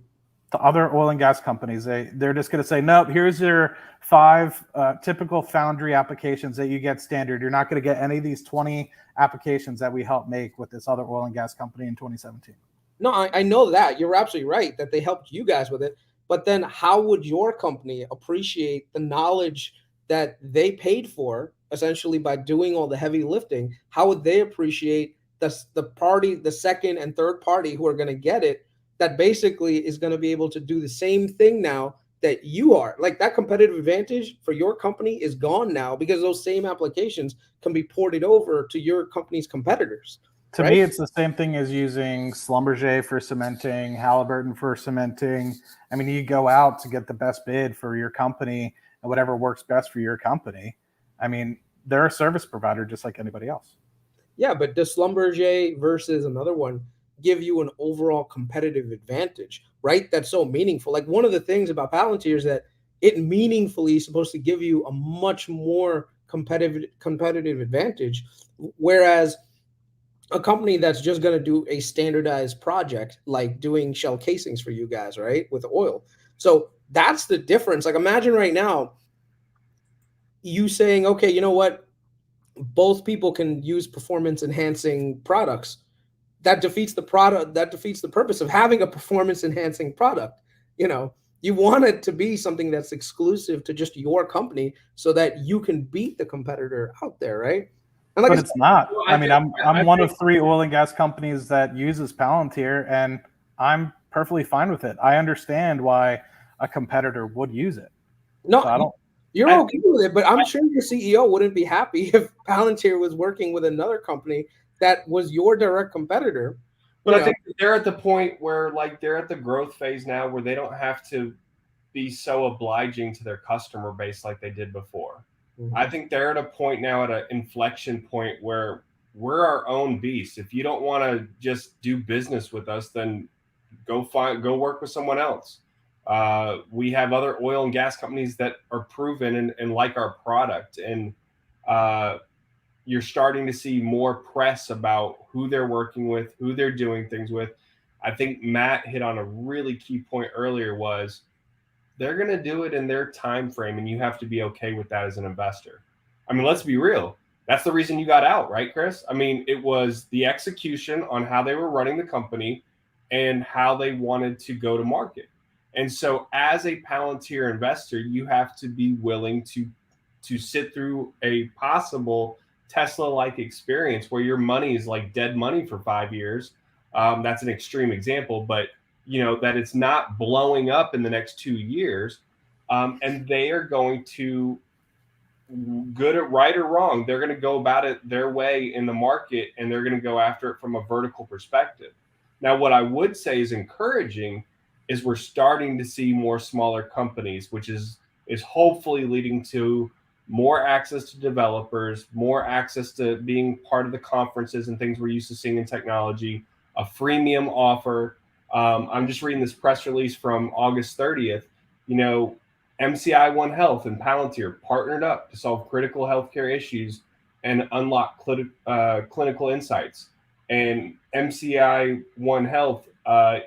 to other oil and gas companies, they're just going to say, nope, here's your 5 typical Foundry applications that you get standard. You're not going to get any of these 20 applications that we helped make with this other oil and gas company in 2017. No, I know that. You're absolutely right that they helped you guys with it. But then how would your company appreciate the knowledge that they paid for essentially by doing all the heavy lifting? How would they appreciate the second and third party who are going to get it that basically is going to be able to do the same thing now that you are? Like that competitive advantage for your company is gone now because those same applications can be ported over to your company's competitors. To right? me, it's the same thing as using Schlumberger for cementing, Halliburton for cementing. I mean, you go out to get the best bid for your company and whatever works best for your company. I mean, they're a service provider just like anybody else. Yeah, but does Schlumberger versus another one give you an overall competitive advantage, right? That's so meaningful. Like one of the things about Palantir is that it meaningfully is supposed to give you a much more competitive advantage, whereas a company that's just going to do a standardized project like doing shell casings for you guys, right, with oil. So that's the difference. Like imagine right now you saying, okay, you know what, both people can use performance enhancing products. That defeats the product, that defeats the purpose of having a performance enhancing product. You know, you want it to be something that's exclusive to just your company so that you can beat the competitor out there, right? And like But I it's not. Well, I mean, I'm I one think- of 3 oil and gas companies that uses Palantir, and I'm perfectly fine with it. I understand why a competitor would use it. no, So I don't. you're I- okay with it, but I'm sure your CEO wouldn't be happy if Palantir was working with another company that was your direct competitor. But You I know, think they're at the point where like they're at the growth phase now where they don't have to be so obliging to their customer base like they did before. I think they're at a point now at an inflection point where we're our own beast. If you don't want to just do business with us, then go work with someone else. We have other oil and gas companies that are proven and like our product, and you're starting to see more press about who they're working with, who they're doing things with. I think Matt hit on a really key point earlier was they're going to do it in their time frame, and you have to be okay with that as an investor. I mean, let's be real. That's the reason you got out, right, Chris? I mean, it was the execution on how they were running the company and how they wanted to go to market. And so as a Palantir investor, you have to be willing to sit through a possible Tesla-like experience where your money is like dead money for 5 years. That's an extreme example, but you know that it's not blowing up in the next 2 years, and they are going to, good at right or wrong, they're going to go about it their way in the market, and they're going to go after it from a vertical perspective. Now, what I would say is encouraging is we're starting to see more smaller companies, which is hopefully leading to more access to developers, more access to being part of the conferences and things we're used to seeing in technology, a freemium offer. I'm just reading this press release from August 30th. You know, MCI One Health and Palantir partnered up to solve critical healthcare issues and unlock clinical insights. And MCI One Health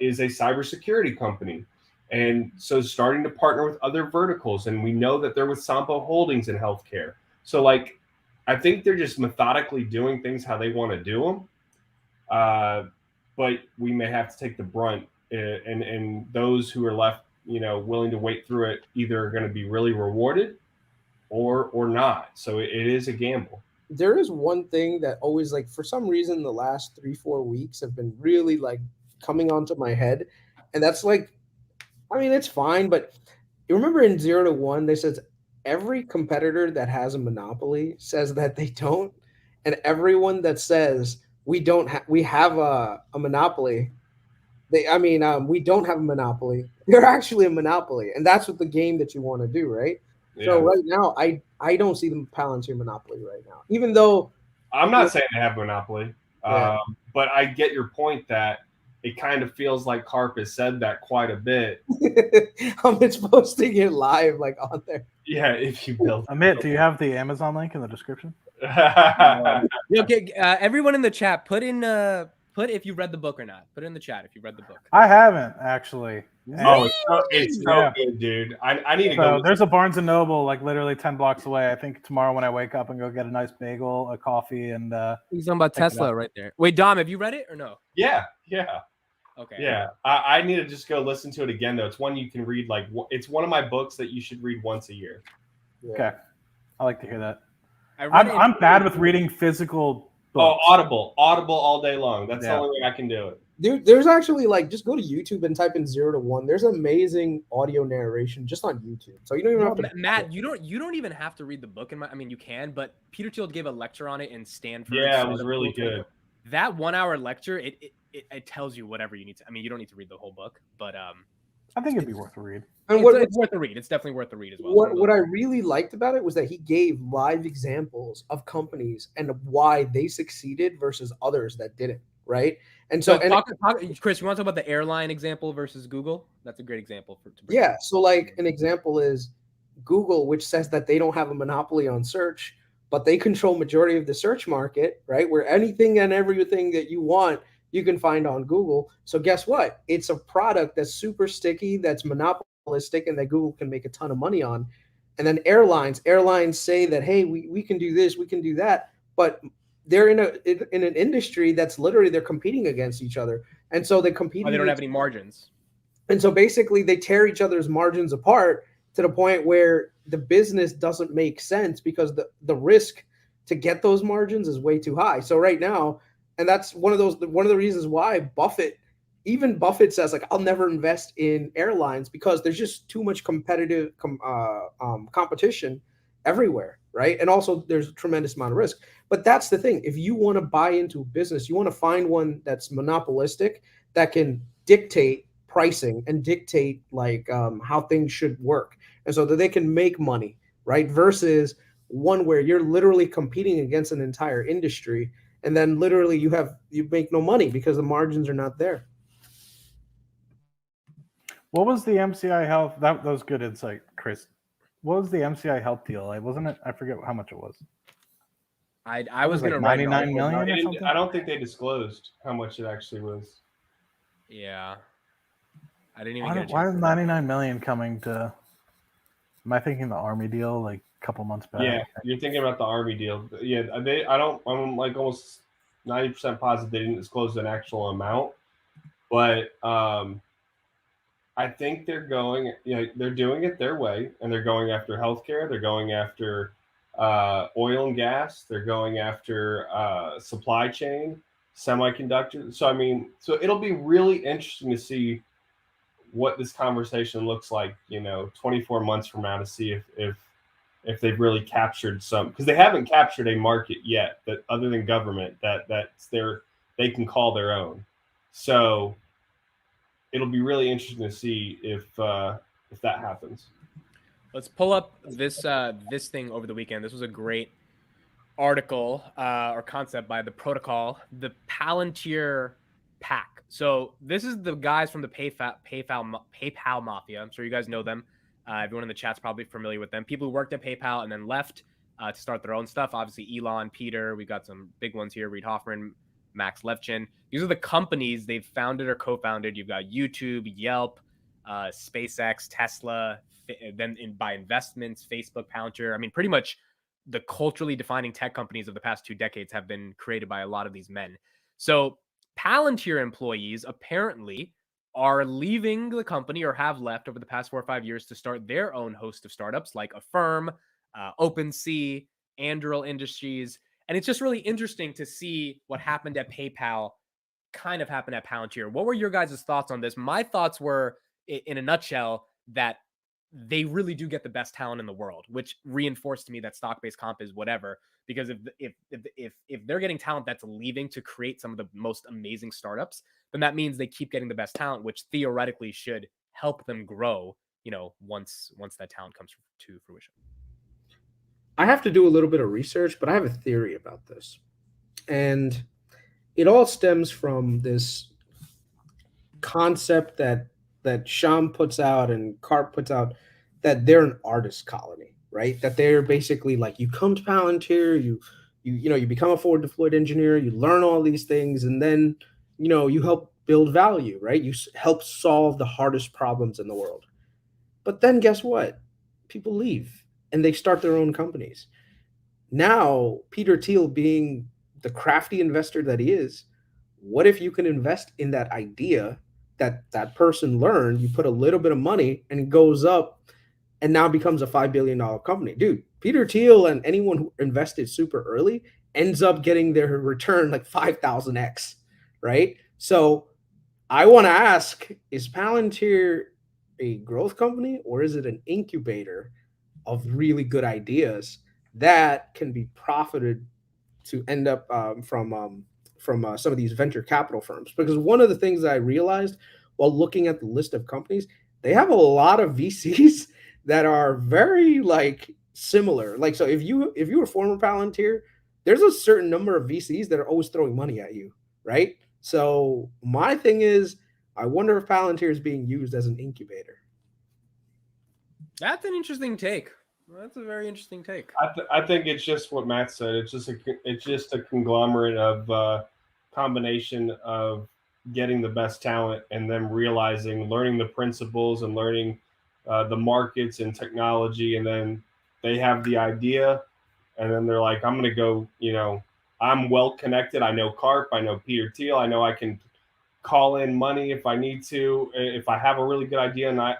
is a cybersecurity company. And so starting to partner with other verticals. And we know that they're with Sampo Holdings in healthcare. So like, I think they're just methodically doing things how they want to do them. But we may have to take the brunt, and those who are left, you know, willing to wait through it either are going to be really rewarded or not. So it is a gamble. there is one thing that always, like, for some reason the last 3-4 weeks have been really like coming onto my head, and that's like, I mean, it's fine, but you remember in 0 to 1 they said every competitor that has a monopoly says that they don't, and everyone that says we don't we have a monopoly, we don't have a monopoly, they're actually a monopoly, and that's what the game that you want to do, right? So Yeah. right now, I don't see the Palantir monopoly right now, even though I'm not saying they have monopoly, Yeah. but I get your point that it kind of feels like Carp has said that quite a bit. I'm just posting it live, like, on there. Yeah, if you build. Amit, do you have the Amazon link in the description? Okay, everyone in the chat, put if you read the book or not. Put it in the chat if you read the book. I haven't actually. Oh, it's so Yeah. good, dude. I need to So go. there's a Barnes and Noble like literally 10 blocks away. I think tomorrow when I wake up and go get a nice bagel, a coffee, and He's talking about Check it Tesla out. right there. Wait, Dom, have you read it or no? Yeah. Okay. Yeah. I need to just go listen to it again, though. It's one you can read. Like, it's one of my books that you should read once a year. okay, I like to hear that. I read it in- I'm bad with reading physical Oh, books. Audible all day long. That's the Yeah. only way I can do it. Dude, there's actually, like, just go to YouTube and type in 0 to 1. There's amazing audio narration just on YouTube. So you don't even Well, have to. Matt, you don't even have to read the book. I mean, you can, but Peter Thiel gave a lecture on it in Stanford. Yeah, so it was the really book, like, good. that 1 hour lecture, it tells you whatever you need to. I mean, you don't need to read the whole book, but I think it'd be worth a read. And it's worth the read. It's definitely worth the read as well. What I really liked about it was that he gave live examples of companies and why they succeeded versus others that didn't, right? And so, Chris, you want to talk about the airline example versus Google? That's a great example to bring yeah. So, like an example is Google, which says that they don't have a monopoly on search, but they control majority of the search market, right? Where anything and everything that you want, you can find on Google. So guess what? It's a product that's super sticky, that's monopolistic, and that Google can make a ton of money on. And then airlines say that, hey, we can do this, we can do that, but they're in an industry that's literally they're competing against each other. And so they compete. They don't have any margins. And so basically they tear each other's margins apart to the point where the business doesn't make sense because the risk to get those margins is way too high. So right now, and that's one of the reasons why even Buffett says, like, I'll never invest in airlines because there's just too much competitive competition everywhere, right? And also there's a tremendous amount of risk. But that's the thing. If you want to buy into a business, you want to find one that's monopolistic that can dictate pricing and dictate like how things should work, and so that they can make money, right? Versus one where you're literally competing against an entire industry, and then literally you make no money because the margins are not there. What was the MCI Health? That was good insight, Chris. What was the MCI Health deal? Like, wasn't it? I forget how much it was. I was like going to write 99 million or something? I don't think they disclosed how much it actually was. Yeah. I didn't even Why is 99 million coming to? Am I thinking the Army deal like a couple months back? Yeah, you're thinking about the Army deal. Yeah, I'm like almost 90% positive they didn't disclose an actual amount, but I think they're going. They're doing it their way, and they're going after healthcare. They're going after oil and gas. They're going after supply chain, semiconductors. So it'll be really interesting to see what this conversation looks like, 24 months from now, to see if they've really captured some, because they haven't captured a market yet that other than government they can call their own. So it'll be really interesting to see if that happens. Let's pull up this thing over the weekend. This was a great article or concept by the Protocol, the Palantir Pack. So this is the guys from the PayPal Mafia. I'm sure you guys know them. Everyone in the chat's probably familiar with them. People who worked at PayPal and then left to start their own stuff. Obviously, Elon, Peter. We got some big ones here. Reid Hoffman, Max Levchin. These are the companies they've founded or co-founded. You've got YouTube, Yelp, SpaceX, Tesla. Then by investments, Facebook, Palantir. I mean, pretty much the culturally defining tech companies of the past 2 decades have been created by a lot of these men. So Palantir employees apparently are leaving the company or have left over the past 4 or 5 years to start their own host of startups like Affirm, OpenSea, Anduril Industries. And it's just really interesting to see what happened at PayPal kind of happened at Palantir. What were your guys' thoughts on this? My thoughts were, in a nutshell, that they really do get the best talent in the world, which reinforced to me that stock-based comp is whatever. Because if they're getting talent that's leaving to create some of the most amazing startups, then that means they keep getting the best talent, which theoretically should help them grow, once that talent comes to fruition. I have to do a little bit of research, but I have a theory about this. And it all stems from this concept that Sham puts out and Karp puts out, that they're an artist colony, right? That they're basically like, you come to Palantir, you become a forward deployed engineer, you learn all these things, and then you help build value, right? You help solve the hardest problems in the world. But then guess what? People leave and they start their own companies. Now, Peter Thiel, being the crafty investor that he is, what if you can invest in that idea that person learned, you put a little bit of money and it goes up and now becomes a $5 billion company? Dude, Peter Thiel and anyone who invested super early ends up getting their return like 5,000x, right? So I want to ask, is Palantir a growth company or is it an incubator of really good ideas that can be profited to end up from from some of these venture capital firms. Because one of the things that I realized while looking at the list of companies, they have a lot of VCs that are very like similar. Like, so if you were former Palantir, there's a certain number of VCs that are always throwing money at you, right? So my thing is, I wonder if Palantir is being used as an incubator. That's an interesting take. That's a very interesting take. I think it's just what Matt said. It's just a conglomerate of combination of getting the best talent and them learning the principles and learning the markets and technology, and then they have the idea, and then they're like, I'm going to go. I'm well connected. I know Carp. I know Peter Thiel. I know I can call in money if I need to. If I have a really good idea, and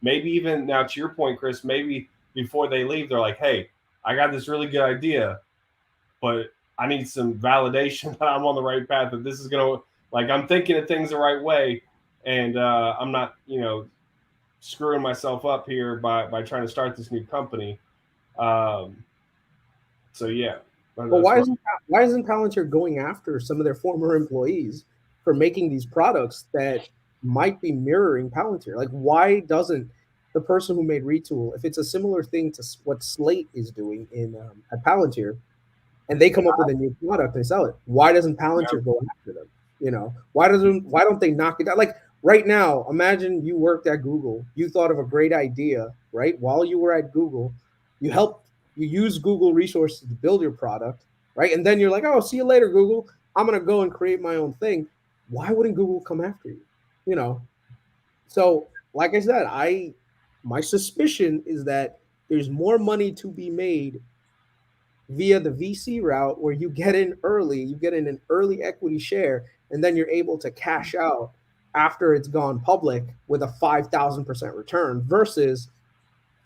maybe even now to your point, Chris, maybe before they leave, they're like, hey, I got this really good idea, but I need some validation that I'm on the right path, that this is going to, like, I'm thinking of things the right way, and I'm not, screwing myself up here by trying to start this new company. So, yeah. But why isn't Palantir going after some of their former employees for making these products that might be mirroring Palantir? Like, why doesn't the person who made Retool, if it's a similar thing to what Slate is doing at Palantir, and they come up with a new product and sell it, why doesn't Palantir go after them? Why don't they knock it down? Like right now, imagine you worked at Google, you thought of a great idea, right? While you were at Google, you use Google resources to build your product, right? And then you're like, oh, see you later, Google. I'm gonna go and create my own thing. Why wouldn't Google come after you? So like I said, my suspicion is that there's more money to be made via the VC route, where you get in an early equity share, and then you're able to cash out after it's gone public with a 5,000% return, versus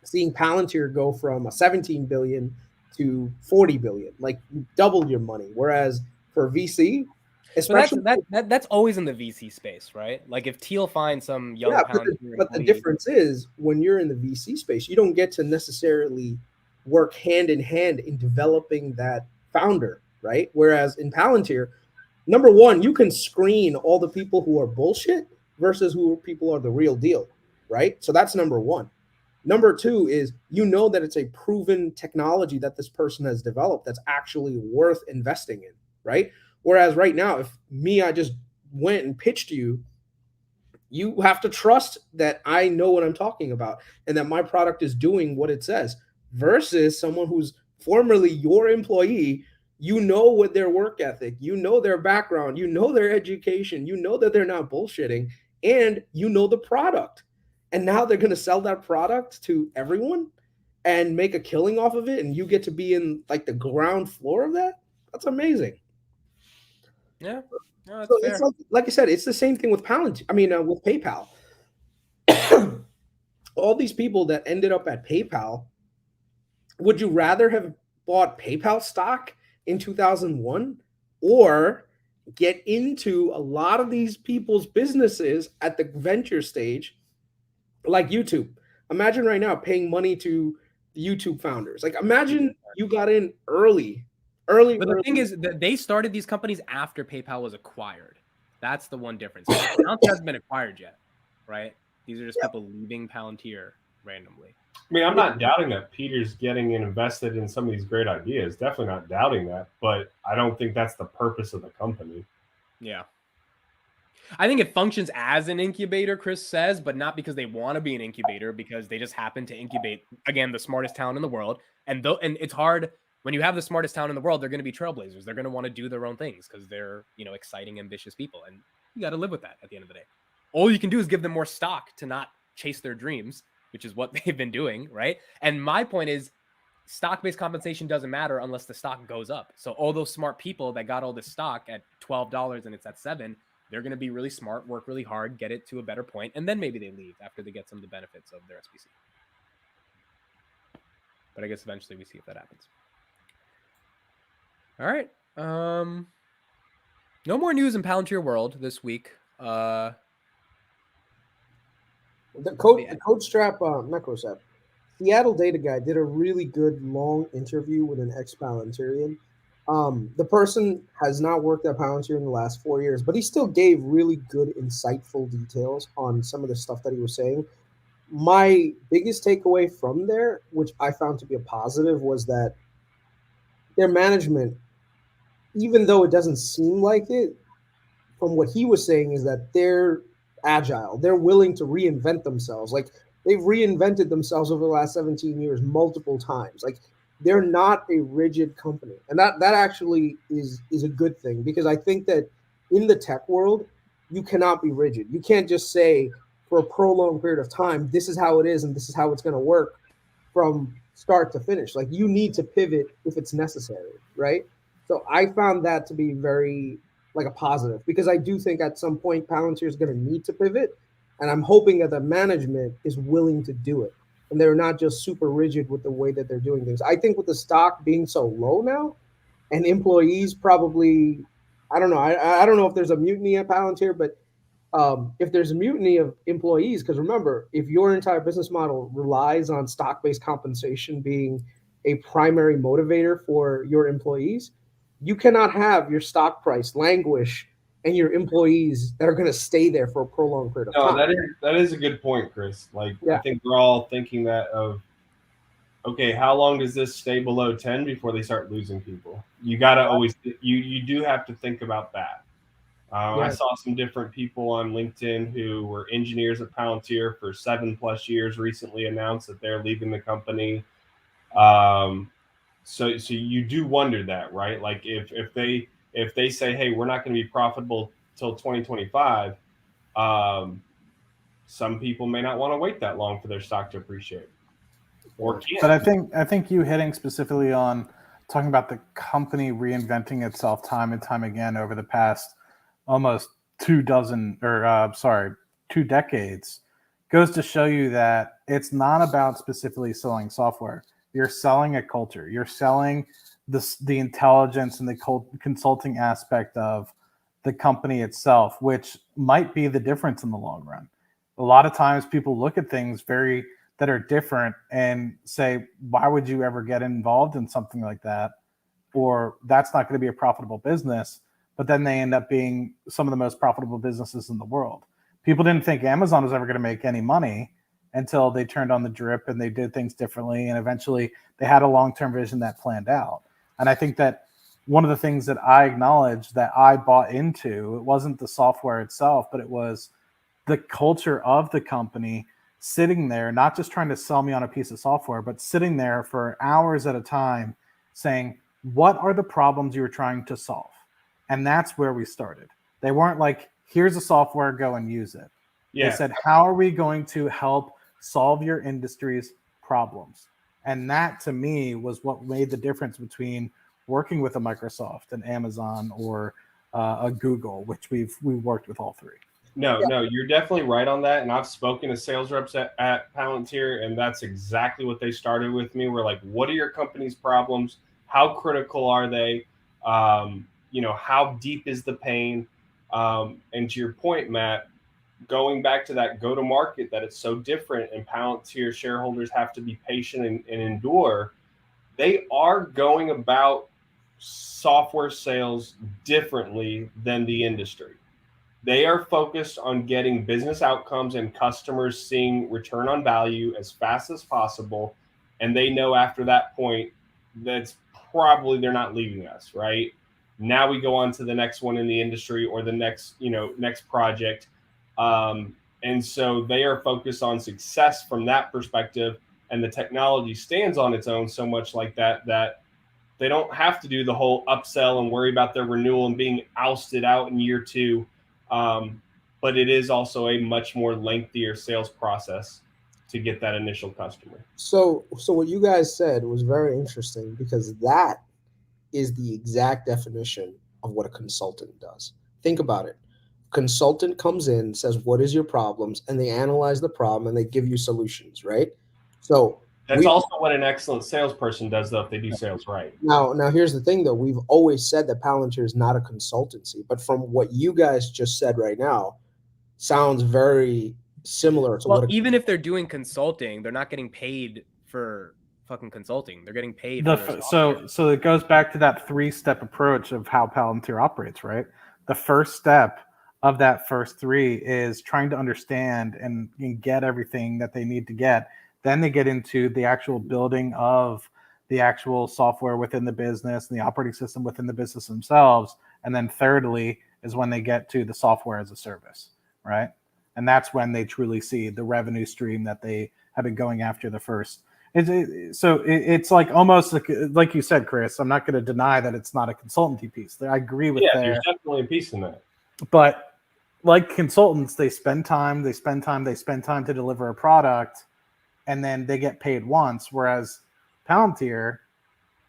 seeing Palantir go from a 17 billion to 40 billion. Like, you doubled your money. Whereas for VC, especially that's always in the VC space, right? Like if Thiel finds some young Palantir, but the difference is, when you're in the VC space, you don't get to necessarily work hand in hand in developing that founder, right? Whereas in Palantir, number one, you can screen all the people who are bullshit versus who people are the real deal, right? So that's number one. Number two is, that it's a proven technology that this person has developed that's actually worth investing in, right? Whereas right now, I just went and pitched you have to trust that I know what I'm talking about and that my product is doing what it says, versus someone who's formerly your employee. What their work ethic, their background, their education, that they're not bullshitting, and the product. And now they're going to sell that product to everyone and make a killing off of it, and you get to be in like the ground floor of that. That's amazing. Yeah. No, that's so fair. It's like I said, it's the same thing with with PayPal. All these people that ended up at PayPal, would you rather have bought PayPal stock in 2001 or get into a lot of these people's businesses at the venture stage, like YouTube? Imagine right now paying money to the YouTube founders. Like, imagine you got in early. But the thing is that they started these companies after PayPal was acquired. That's the one difference. Palantir hasn't been acquired yet, right? These are just people leaving Palantir randomly. I mean, I'm not doubting that Peter's getting invested in some of these great ideas. Definitely not doubting that, but I don't think that's the purpose of the company. Yeah. I think it functions as an incubator, Chris says, but not because they want to be an incubator, because they just happen to incubate, again, the smartest talent in the world. And it's hard when you have the smartest talent in the world. They're going to be trailblazers. They're going to want to do their own things because they're, exciting, ambitious people. And you got to live with that at the end of the day. All you can do is give them more stock to not chase their dreams, which is what they've been doing, right? And my point is, stock-based compensation doesn't matter unless the stock goes up. So all those smart people that got all this stock at $12 and it's at $7, they're going to be really smart, work really hard, get it to a better point, and then maybe they leave after they get some of the benefits of their SBC. But I guess eventually we see if that happens. All right. No more news in Palantir World this week. The CodeStrap, Seattle Data Guy did a really good long interview with an ex-Palantirian, The person has not worked at Palantir in the last 4 years, but he still gave really good, insightful details on some of the stuff that he was saying. My biggest takeaway from there, which I found to be a positive, was that their management, even though it doesn't seem like it, from what he was saying, is that they're agile. They're willing to reinvent themselves. Like they've reinvented themselves over the last 17 years multiple times. Like they're not a rigid company. And that actually is a good thing, because I think that in the tech world, you cannot be rigid. You can't just say for a prolonged period of time, this is how it is and this is how it's going to work from start to finish. Like you need to pivot if it's necessary, right? So I found that to be very like a positive, because I do think at some point Palantir is going to need to pivot, and I'm hoping that the management is willing to do it and they're not just super rigid with the way that they're doing things. I think with the stock being so low now and employees probably, I don't know, I don't know if there's a mutiny at Palantir, but if there's a mutiny of employees, because remember, if your entire business model relies on stock-based compensation being a primary motivator for your employees, you cannot have your stock price languish and your employees that are going to stay there for a prolonged period of No, time. that is a good point, Chris. Like I Yeah. think we're all thinking that of, okay, how long does this stay below 10 before they start losing people? You got to always you do have to think about that. I saw some different people on LinkedIn who were engineers at Palantir for 7+ years recently announced that they're leaving the company. So you do wonder that, right? Like if they say, hey, we're not going to be profitable till 2025, some people may not want to wait that long for their stock to appreciate, or can't. But I think you hitting specifically on talking about the company reinventing itself time and time again over the past almost 2 decades goes to show you that it's not about specifically selling software. You're selling a culture. You're selling the intelligence and the consulting aspect of the company itself, which might be the difference in the long run. A lot of times people look at things that are different and say, why would you ever get involved in something like that? Or that's not going to be a profitable business. But then they end up being some of the most profitable businesses in the world. People didn't think Amazon was ever going to make any money until they turned on the drip and they did things differently. And eventually they had a long-term vision that planned out. And I think that one of the things that I acknowledge that I bought into, it wasn't the software itself, but it was the culture of the company sitting there, not just trying to sell me on a piece of software, but sitting there for hours at a time saying, what are the problems you're trying to solve? And that's where we started. They weren't like, here's a software, go and use it. Yeah. They said, how are we going to help solve your industry's problems? And that to me was what made the difference between working with a Microsoft, an Amazon, or a Google, which we've worked with all three. No, you're definitely right on that. And I've spoken to sales reps at Palantir, and that's exactly what they started with me. We're like, what are your company's problems? How critical are they? How deep is the pain? And to your point, Matt, going back to that go-to-market, that it's so different, and Palantir shareholders have to be patient and endure. They are going about software sales differently than the industry. They are focused on getting business outcomes and customers seeing return on value as fast as possible. And they know after that point, that's probably they're not leaving us, right? Now we go on to the next one in the industry or the next project. And so they are focused on success from that perspective. And the technology stands on its own so much like that they don't have to do the whole upsell and worry about their renewal and being ousted out in year 2. But it is also a much more lengthier sales process to get that initial customer. So what you guys said was very interesting, because that is the exact definition of what a consultant does. Think about it. Consultant comes in, says, what is your problems? And they analyze the problem and they give you solutions, right? So that's also what an excellent salesperson does, though, if they do sales right. Now here's the thing, though. We've always said that Palantir is not a consultancy, but from what you guys just said right now, sounds very similar to well, even if they're doing consulting, they're not getting paid for fucking consulting. They're getting paid. So it goes back to that 3-step approach of how Palantir operates, right? The first step of that first 3 is trying to understand and get everything that they need to get. Then they get into the actual building of the actual software within the business and the operating system within the business themselves. And then thirdly is when they get to the software as a service, right? And that's when they truly see the revenue stream that they have been going after the first. It's like almost like you said, Chris, I'm not going to deny that it's not a consultancy piece. I agree with that. There's definitely a piece in that. But like consultants, they spend time to deliver a product, and then they get paid once. Whereas Palantir,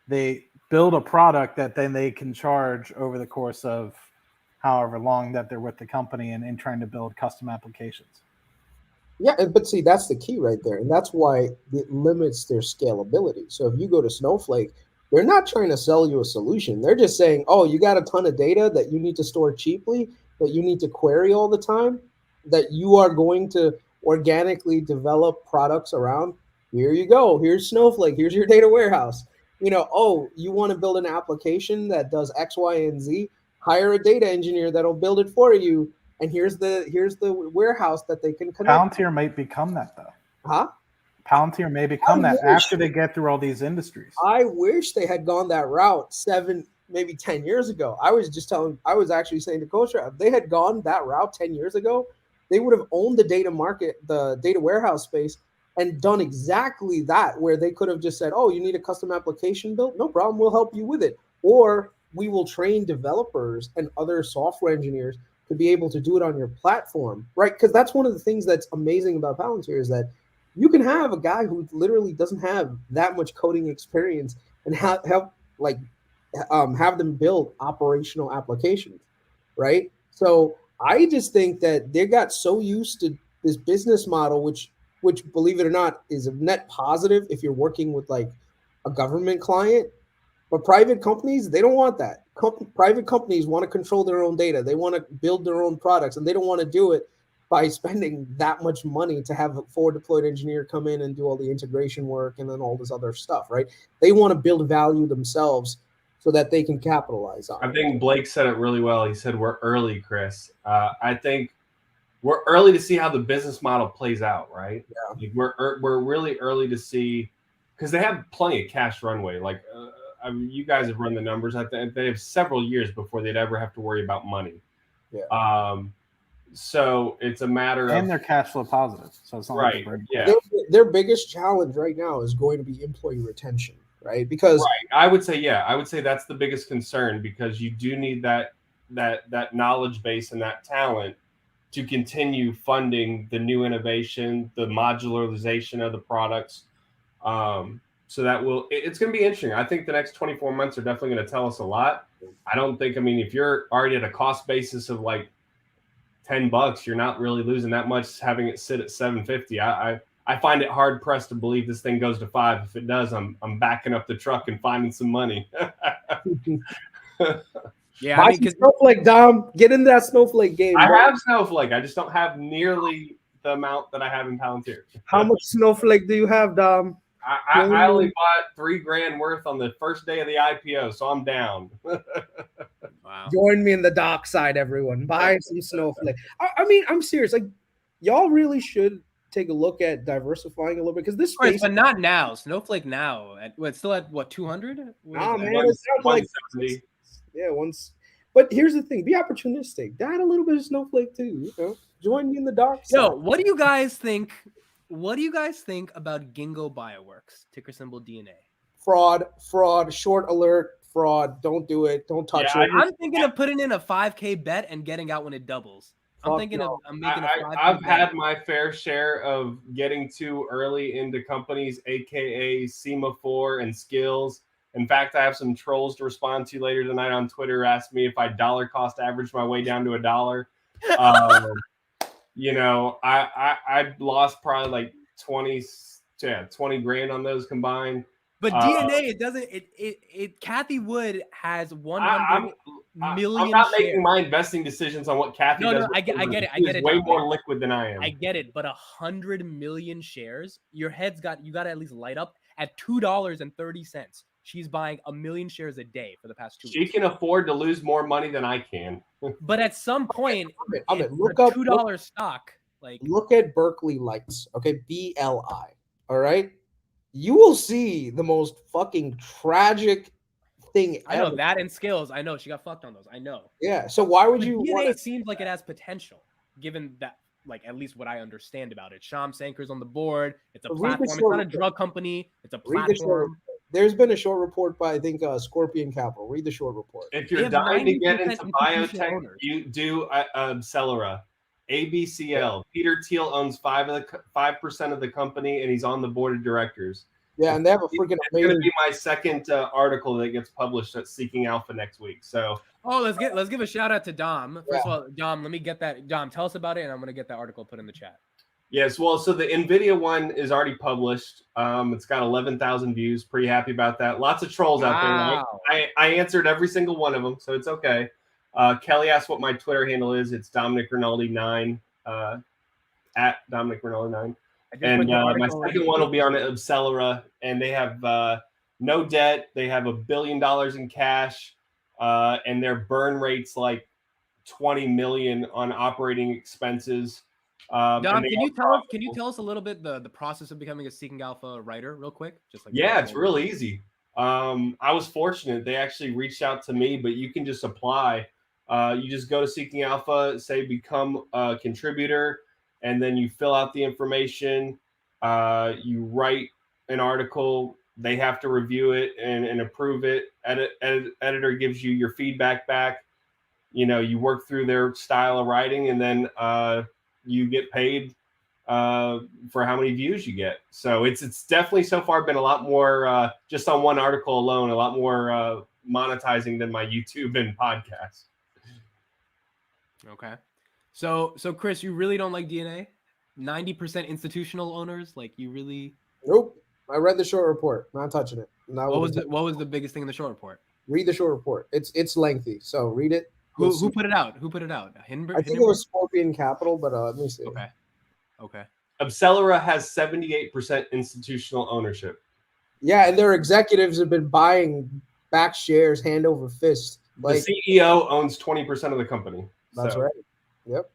they build a product that then they can charge over the course of however long that they're with the company and trying to build custom applications. Yeah, but see, that's the key right there. And that's why it limits their scalability. So if you go to Snowflake, they're not trying to sell you a solution. They're just saying, oh, you got a ton of data that you need to store cheaply, that you need to query all the time, that you are going to organically develop products around. Here you go. Here's Snowflake. Here's your data warehouse. You know, oh, you want to build an application that does X, Y, and Z? Hire a data engineer that'll build it for you. And here's the warehouse that they can connect. Palantir might become that, though. Huh? Palantir may become that after they get through all these industries. I wish they had gone that route 7, maybe 10 years ago. I was actually saying to Coach, if they had gone that route 10 years ago, they would have owned the data market, the data warehouse space, and done exactly that, where they could have just said, oh, you need a custom application built? No problem, we'll help you with it. Or we will train developers and other software engineers to be able to do it on your platform, right? Because that's one of the things that's amazing about Palantir is that you can have a guy who literally doesn't have that much coding experience and have them build operational applications, right? So I just think that they got so used to this business model, which believe it or not is a net positive if you're working with like a government client. But private companies, they don't want that. Private companies want to control their own data. They want to build their own products, and they don't want to do it by spending that much money to have a forward deployed engineer come in and do all the integration work and then all this other stuff, right? They want to build value themselves so that they can capitalize on it. I think Blake said it really well. He said, we're early, Chris. I think we're early to see how the business model plays out, right? Yeah. Like we're really early to see, because they have plenty of cash runway. Like, I mean, you guys have run the numbers. I think they have several years before they'd ever have to worry about money. Yeah. So it's a matter and they're cash flow positive. So it's not right. Like yeah. Their biggest challenge right now is going to be employee retention, right? Because I would say that's the biggest concern, because you do need that knowledge base and that talent to continue funding the new innovation, the modularization of the products. So it's going to be interesting. I think the next 24 months are definitely going to tell us a lot. If you're already at a cost basis of like $10, you're not really losing that much having it sit at $750. I find it hard pressed to believe this thing goes to $5. If it does, I'm backing up the truck and finding some money. Yeah, I mean, Snowflake, Dom, get in that Snowflake game. I have Snowflake. I just don't have nearly the amount that I have in Palantir. How much Snowflake do you have, Dom? I only bought $3,000 worth on the first day of the IPO, so I'm down. Wow. Join me in the dark side, everyone. Buy some Snowflake. I mean, I'm serious. Like, y'all really should take a look at diversifying a little bit, because this space, but not now. Snowflake now it's still at what, 200? Nah, man, it sounds like once. But here's the thing: be opportunistic. Add a little bit of Snowflake too. You know, join me in the dark side. Yo, what do you guys think? What do you guys think about Ginkgo Bioworks, ticker symbol DNA? Fraud, short alert, fraud. Don't do it. Don't touch it. I'm thinking of putting in a 5K bet and getting out when it doubles. I'm making a 5K I've bet. had my fair share of getting too early into companies, aka Semaphore and Skills. In fact, I have some trolls to respond to later tonight on Twitter. Asked me if I dollar cost average my way down to $1. I lost probably like 20 grand on those combined. But DNA, it doesn't. It. Kathy Wood has 100 million. I'm not shares. making my investing decisions on what Kathy does. No, I get it. She's way more liquid than I am. I get it, but 100 million shares. You got to at least light up. at $2.30. She's buying 1 million shares a day for the past 2 She weeks. can afford to lose more money than I can. But at some point, Amit, look up $2 stock. Like, look at Berkeley Lights, okay, BLI. All right, you will see the most fucking tragic thing I know ever. that and skills. I know she got fucked on those. I know. Yeah. So why would But you? DNA wanna- seems like it has potential, given that, like, at least what I understand about it. Sham Sanker's on the board. It's a Read the platform. It's short not a report. drug company. It's a Read the short platform. report. There's been a short report by I think Scorpion Capital. Read the short report. If They you're have dying to get 90% into institutional biotech, owners. you do Celera. ABCL. Peter Thiel owns 5% of the company, and he's on the board of directors. Yeah, and they have a freaking It's going to amazing. be my second article that gets published at Seeking Alpha next week. So Oh, let's give a shout out to Dom. First of all, Dom, let me get that. Dom, tell us about it, and I'm gonna get that article put in the chat. yes, well, so the NVIDIA one is already published. It's got 11,000 views. Pretty happy about that. Lots of trolls out there. Wow. I answered every single one of them, so it's okay. Kelly asked what my Twitter handle is. It's Dominic Rinaldi 9 at Dominic Rinaldi 9. And my second one will be on Accelera, and they have no debt. They have $1 billion in cash, and their burn rate's like 20 million on operating expenses. Dom, can you tell us a little bit the process of becoming a Seeking Alpha writer, real quick? Just like it's real easy. I was fortunate; they actually reached out to me, but you can just apply. You just go to Seeking Alpha, say become a contributor, and then you fill out the information. You write an article. They have to review it and approve it. Editor gives you your feedback back. You work through their style of writing, and then you get paid for how many views you get. So it's definitely so far been a lot more just on one article alone, a lot more monetizing than my YouTube and podcast. Okay. So Chris, you really don't like DNA? 90% institutional owners? Like, you really? Nope. I read the short report. Not touching it. What was the biggest thing in the short report? Read the short report. It's lengthy, so read it. Who put it out? Who put it out? I think it was Scorpion Capital, but let me see. Okay. Accelera has 78% institutional ownership. Yeah, and their executives have been buying back shares hand over fist. Like, the CEO owns 20% of the company. That's right. Yep.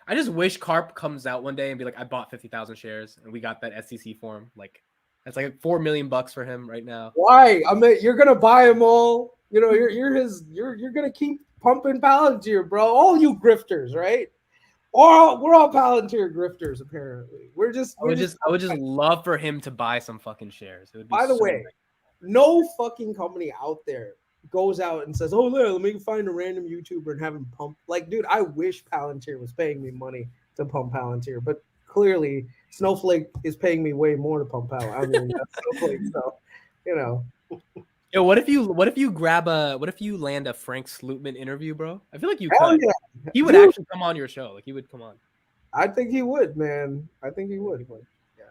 I just wish Carp comes out one day and be like, I bought 50,000 shares, and we got that SEC form. Like, that's like $4 million for him right now. Why? I mean, you're gonna buy them all. You're gonna keep pumping Palantir, bro. All you grifters, right? We're all Palantir grifters, apparently. I would just love for him to buy some fucking shares. It would be by the way, no fucking company out there goes out and says, "Oh, let me find a random YouTuber and have him pump." Like, dude, I wish Palantir was paying me money to pump Palantir, but clearly Snowflake is paying me way more to pump Palantir. I mean, that's Snowflake, so Yo, what if you land a Frank Slootman interview, bro? I feel like you could. Yeah. He would actually come on your show. Like, he would come on. I think he would, man. I think he would. Yeah.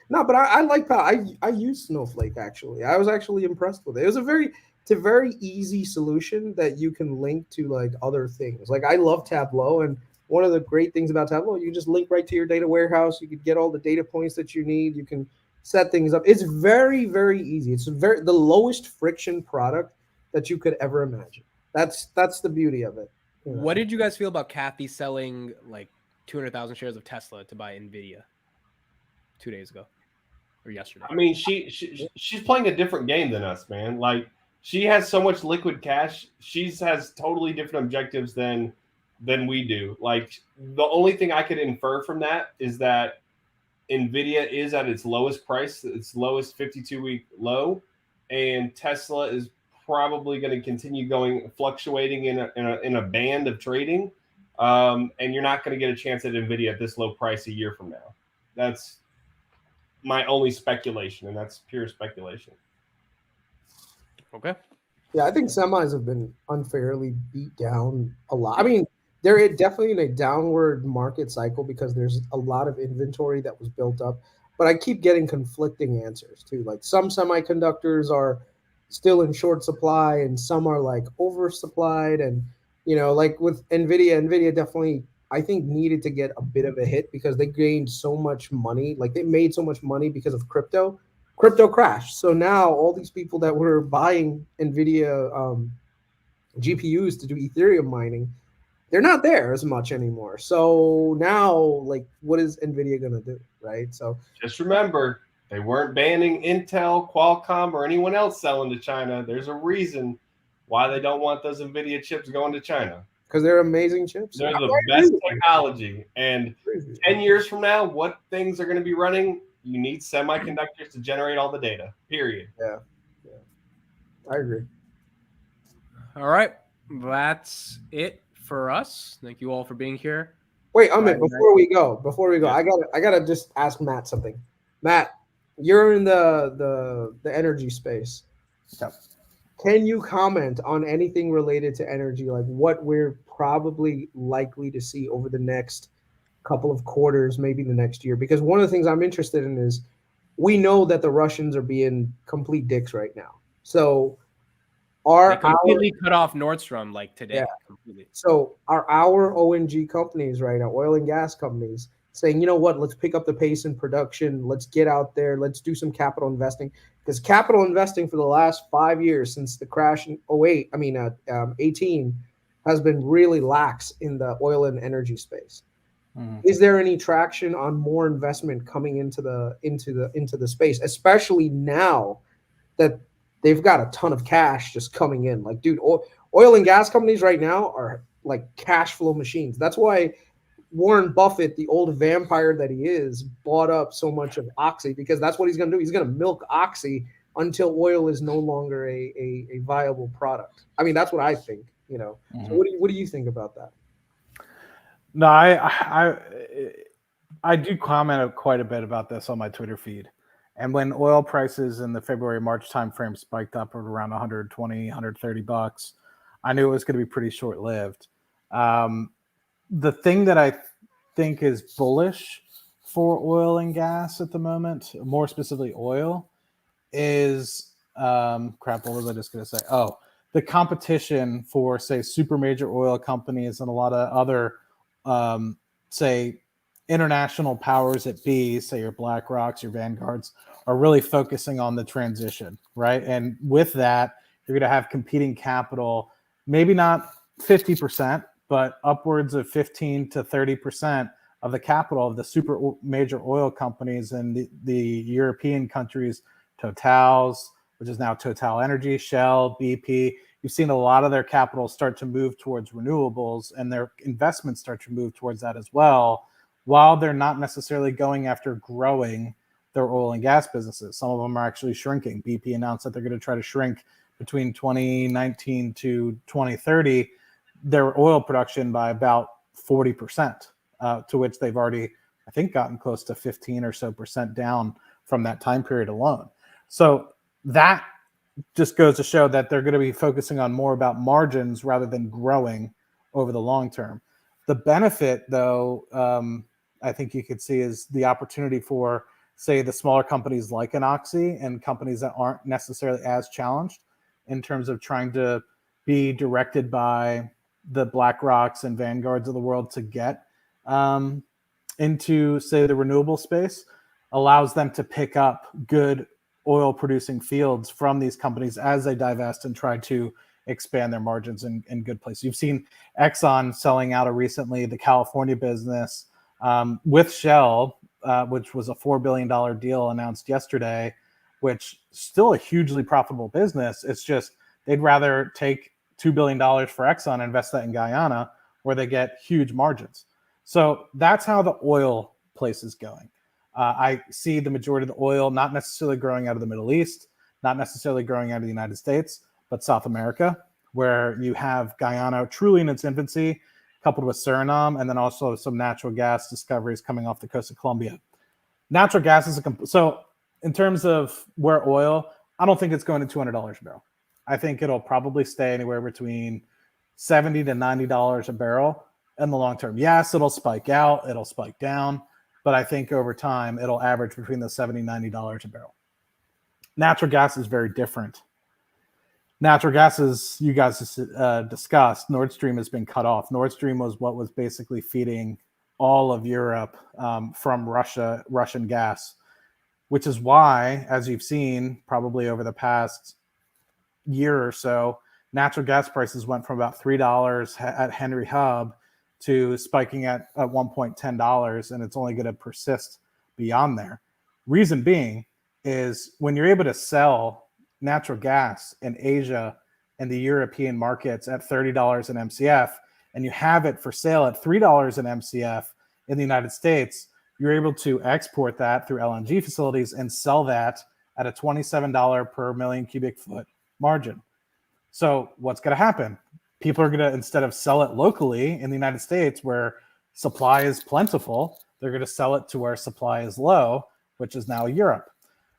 No, but I like I use Snowflake actually. I was actually impressed with it. It's a very easy solution that you can link to like other things. Like, I love Tableau, and one of the great things about Tableau, you can just link right to your data warehouse. You could get all the data points that you need. You can set things up. It's very, very easy. It's the lowest friction product that you could ever imagine. That's the beauty of it. What did you guys feel about Kathy selling like 200,000 shares of Tesla to buy Nvidia 2 days ago or yesterday? I mean, she's playing a different game than us, man. Like, she has so much liquid cash. She has totally different objectives than we do. Like, the only thing I could infer from that is that NVIDIA is at its lowest price, its lowest 52-week low, and Tesla is probably going to continue fluctuating in a band of trading, and you're not going to get a chance at NVIDIA at this low price a year from now. That's my only speculation, and that's pure speculation. Okay. Yeah, I think semis have been unfairly beat down a lot. I mean, they're definitely in a downward market cycle because there's a lot of inventory that was built up. But I keep getting conflicting answers too. Like, some semiconductors are still in short supply and some are like oversupplied. And, like with NVIDIA definitely, I think, needed to get a bit of a hit because they gained so much money. Like, they made so much money because of crypto. crypto crashed. So now all these people that were buying NVIDIA GPUs to do Ethereum mining, they're not there as much anymore. So now, like, what is NVIDIA going to do, right? So just remember, they weren't banning Intel, Qualcomm, or anyone else selling to China. There's a reason why they don't want those NVIDIA chips going to China. because they're amazing chips. They're the best technology. And 10 years from now, what things are going to be running? You need semiconductors to generate all the data, period. Yeah. I agree. All right. That's it for us. Thank you all for being here. Wait, Amit, before we go, Yeah. I gotta just ask Matt something. Matt, you're in the energy space. Yep. Can you comment on anything related to energy, like what we're probably likely to see over the next couple of quarters, maybe the next year? Because one of the things I'm interested in is we know that the Russians are being complete dicks right now. So They completely cut off Nordstrom like today. Yeah. Completely. So are our ONG companies right now, oil and gas companies, saying, you know what, let's pick up the pace in production. Let's get out there. Let's do some capital investing. Because capital investing for the last 5 years since the crash in 18 has been really lax in the oil and energy space. Is there any traction on more investment coming into the space, especially now that they've got a ton of cash just coming in? Like, dude, oil and gas companies right now are like cash flow machines. That's why Warren Buffett, the old vampire that he is, bought up so much of Oxy, because that's what he's going to do. He's going to milk Oxy until oil is no longer a viable product. I mean, that's what I think, you know. So what do you think about that? No, I do comment quite a bit about this on my Twitter feed. And when oil prices in the February-March timeframe spiked up at around 120, 130 bucks, I knew it was going to be pretty short-lived. The thing that I think is bullish for oil and gas at the moment, more specifically oil, is what was I just going to say? Oh, the competition for, say, super major oil companies and a lot of other, say, international powers that be, say your BlackRocks, your Vanguards, are really focusing on the transition, right? And with that, you're going to have competing capital, maybe not 50%, but upwards of 15 to 30% of the capital of the super major oil companies and the European countries, Totals, which is now Total Energy, Shell, BP. You've seen a lot of their capital start to move towards renewables, and their investments start to move towards that as well, while they're not necessarily going after growing their oil and gas businesses. Some of them are actually shrinking. BP announced that they're going to try to shrink between 2019 to 2030 their oil production by about 40%, to which they've already, I think, gotten close to 15 or so percent down from that time period alone. So that just goes to show that they're going to be focusing on more about margins rather than growing over the long term. The benefit, though, I think you could see is the opportunity for, say, the smaller companies like an Oxy and companies that aren't necessarily as challenged in terms of trying to be directed by the BlackRocks and Vanguards of the world to get into, say, the renewable space, allows them to pick up good oil producing fields from these companies as they divest and try to expand their margins in good places. You've seen Exxon selling out recently the California business with Shell, which was a $4 billion deal announced yesterday, which is still a hugely profitable business. It's just they'd rather take $2 billion for Exxon and invest that in Guyana, where they get huge margins. So that's how the oil place is going. I see the majority of the oil not necessarily growing out of the Middle East, not necessarily growing out of the United States, but South America, where you have Guyana truly in its infancy, coupled with Suriname, and then also some natural gas discoveries coming off the coast of Colombia. Natural gas is so in terms of where oil, I don't think it's going to $200 a barrel. I think it'll probably stay anywhere between $70 to $90 a barrel in the long term. Yes, it'll spike out, it'll spike down, but I think over time it'll average between the $70 and $90 a barrel. Natural gas is very different. Natural gas, as you guys discussed, Nord Stream has been cut off. Nord Stream was what was basically feeding all of Europe from Russian gas. which is why, as you've seen probably over the past year or so, natural gas prices went from about $3 at Henry Hub to spiking at one point $10, and it's only going to persist beyond there. Reason being is when you're able to sell natural gas in Asia and the European markets at $30 an MCF, and you have it for sale at $3 an MCF in the United States, you're able to export that through LNG facilities and sell that at a $27 per million cubic foot margin. So what's going to happen? People are going to, instead of sell it locally in the United States where supply is plentiful, they're going to sell it to where supply is low, which is now Europe.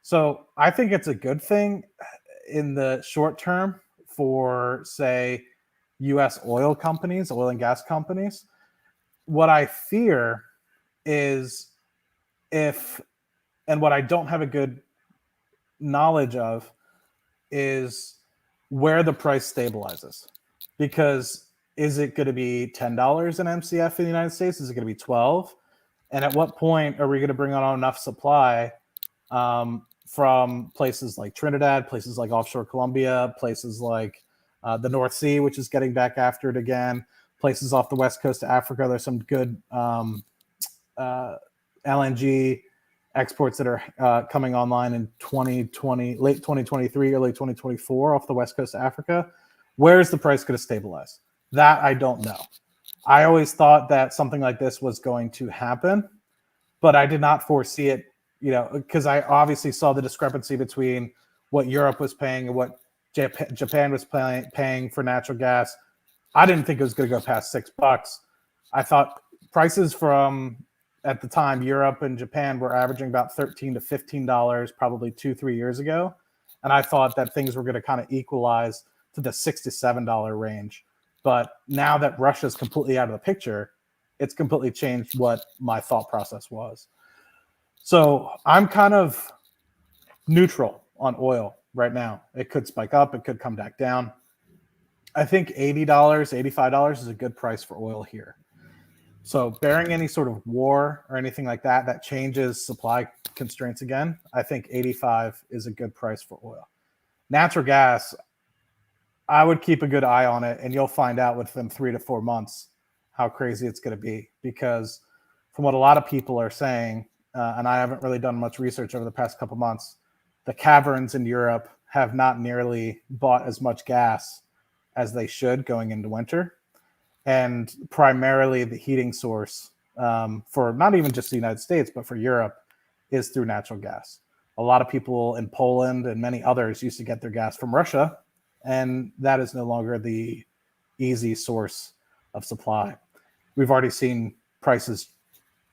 So I think it's a good thing in the short term for, say, U.S. oil companies, oil and gas companies. What I fear is and what I don't have a good knowledge of is where the price stabilizes. Because is it going to be $10 an MCF in the United States? Is it going to be 12? And at what point are we going to bring on enough supply from places like Trinidad, places like offshore Colombia, places like the North Sea, which is getting back after it again, places off the west coast of Africa? There's some good LNG exports that are coming online in 2020, late 2023, early 2024 off the west coast of Africa. Where is the price going to stabilize? That I don't know. I always thought that something like this was going to happen, but I did not foresee it, because I obviously saw the discrepancy between what Europe was paying and what Japan was paying for natural gas. I didn't think it was going to go past $6. I thought prices from, at the time, Europe and Japan were averaging about $13 to $15 probably 2-3 years ago. And I thought that things were going to kind of equalize to the $6 to $7 range. But now that Russia's completely out of the picture, it's completely changed what my thought process was. So I'm kind of neutral on oil right now. It could spike up. It could come back down. I think $80, $85 is a good price for oil here. So bearing any sort of war or anything like that, that changes supply constraints again, I think 85 is a good price for oil. Natural gas, I would keep a good eye on it, and you'll find out within 3 to 4 months how crazy it's going to be. Because from what a lot of people are saying, and I haven't really done much research over the past couple months, the caverns in Europe have not nearly bought as much gas as they should going into winter. And primarily the heating source for not even just the United States, but for Europe, is through natural gas. A lot of people in Poland and many others used to get their gas from Russia, and that is no longer the easy source of supply. We've already seen prices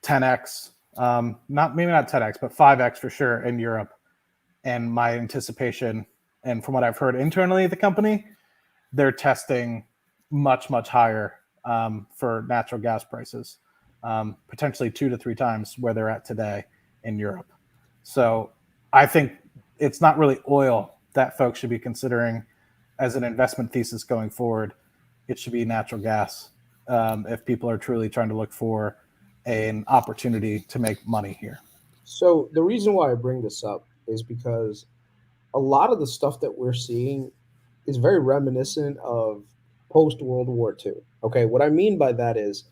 10x, maybe not 10x, but 5x for sure in Europe. And my anticipation, and from what I've heard internally at the company, they're testing much, much higher for natural gas prices, potentially 2 to 3 times where they're at today in Europe. So I think it's not really oil that folks should be considering as an investment thesis going forward. It should be natural gas if people are truly trying to look for an opportunity to make money here. So the reason why I bring this up is because a lot of the stuff that we're seeing is very reminiscent of post-World War II. Okay, what I mean by that is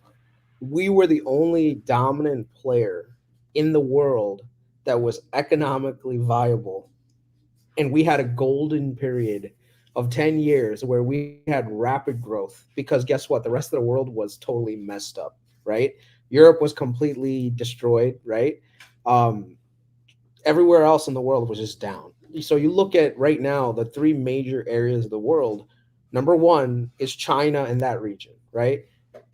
we were the only dominant player in the world that was economically viable. And we had a golden period of 10 years where we had rapid growth because guess what? The rest of the world was totally messed up, right? Europe was completely destroyed, right? Everywhere else in the world was just down. So you look at right now, the 3 major areas of the world. Number 1 is China and that region, right?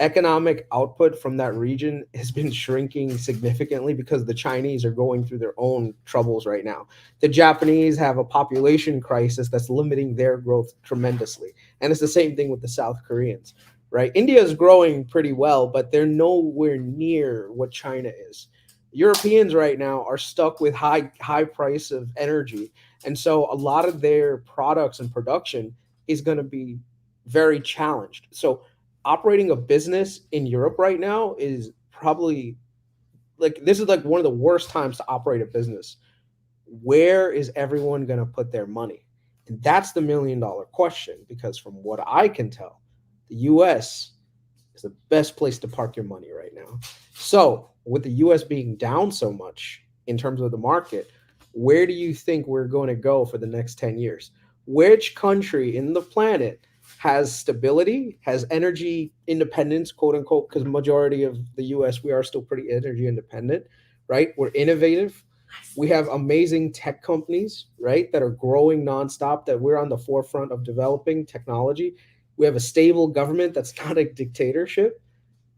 Economic output from that region has been shrinking significantly because the Chinese are going through their own troubles right now. The Japanese have a population crisis that's limiting their growth tremendously. And it's the same thing with the South Koreans, right? India is growing pretty well, but they're nowhere near what China is. Europeans right now are stuck with high price of energy. And so a lot of their products and production is going to be very challenged. So operating a business in Europe right now is probably this is like one of the worst times to operate a business where is everyone going to put their money? And that's the $1 million question, because from what I can tell, the US is the best place to park your money right now. So with the US being down so much in terms of the market, where do you think we're going to go for the next 10 years? Which country in the planet has stability, has energy independence, quote unquote, because majority of the US, we are still pretty energy independent, right? We're innovative. We have amazing tech companies, right, that are growing nonstop, that we're on the forefront of developing technology. We have a stable government that's not a dictatorship.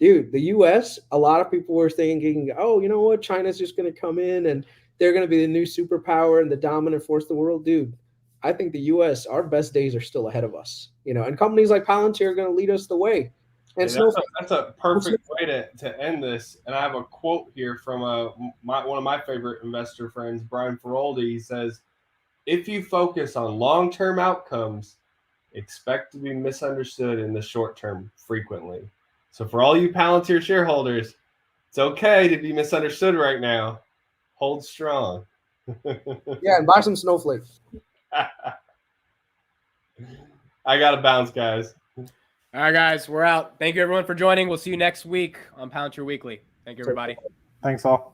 Dude, the US, a lot of people were thinking, oh, you know what, China's just going to come in and they're going to be the new superpower and the dominant force of the world. Dude, I think the US, our best days are still ahead of us, and companies like Palantir are going to lead us the way. And Yeah, that's a perfect way to end this. And I have a quote here from one of my favorite investor friends, Brian Feroldi. He says, "If you focus on long-term outcomes, expect to be misunderstood in the short term frequently." So for all you Palantir shareholders, it's okay to be misunderstood right now. Hold strong. Yeah, and buy some snowflakes. I got to bounce, guys. All right, guys, we're out. Thank you, everyone, for joining. We'll see you next week on Palantir Weekly. Thank you, everybody. Thanks all.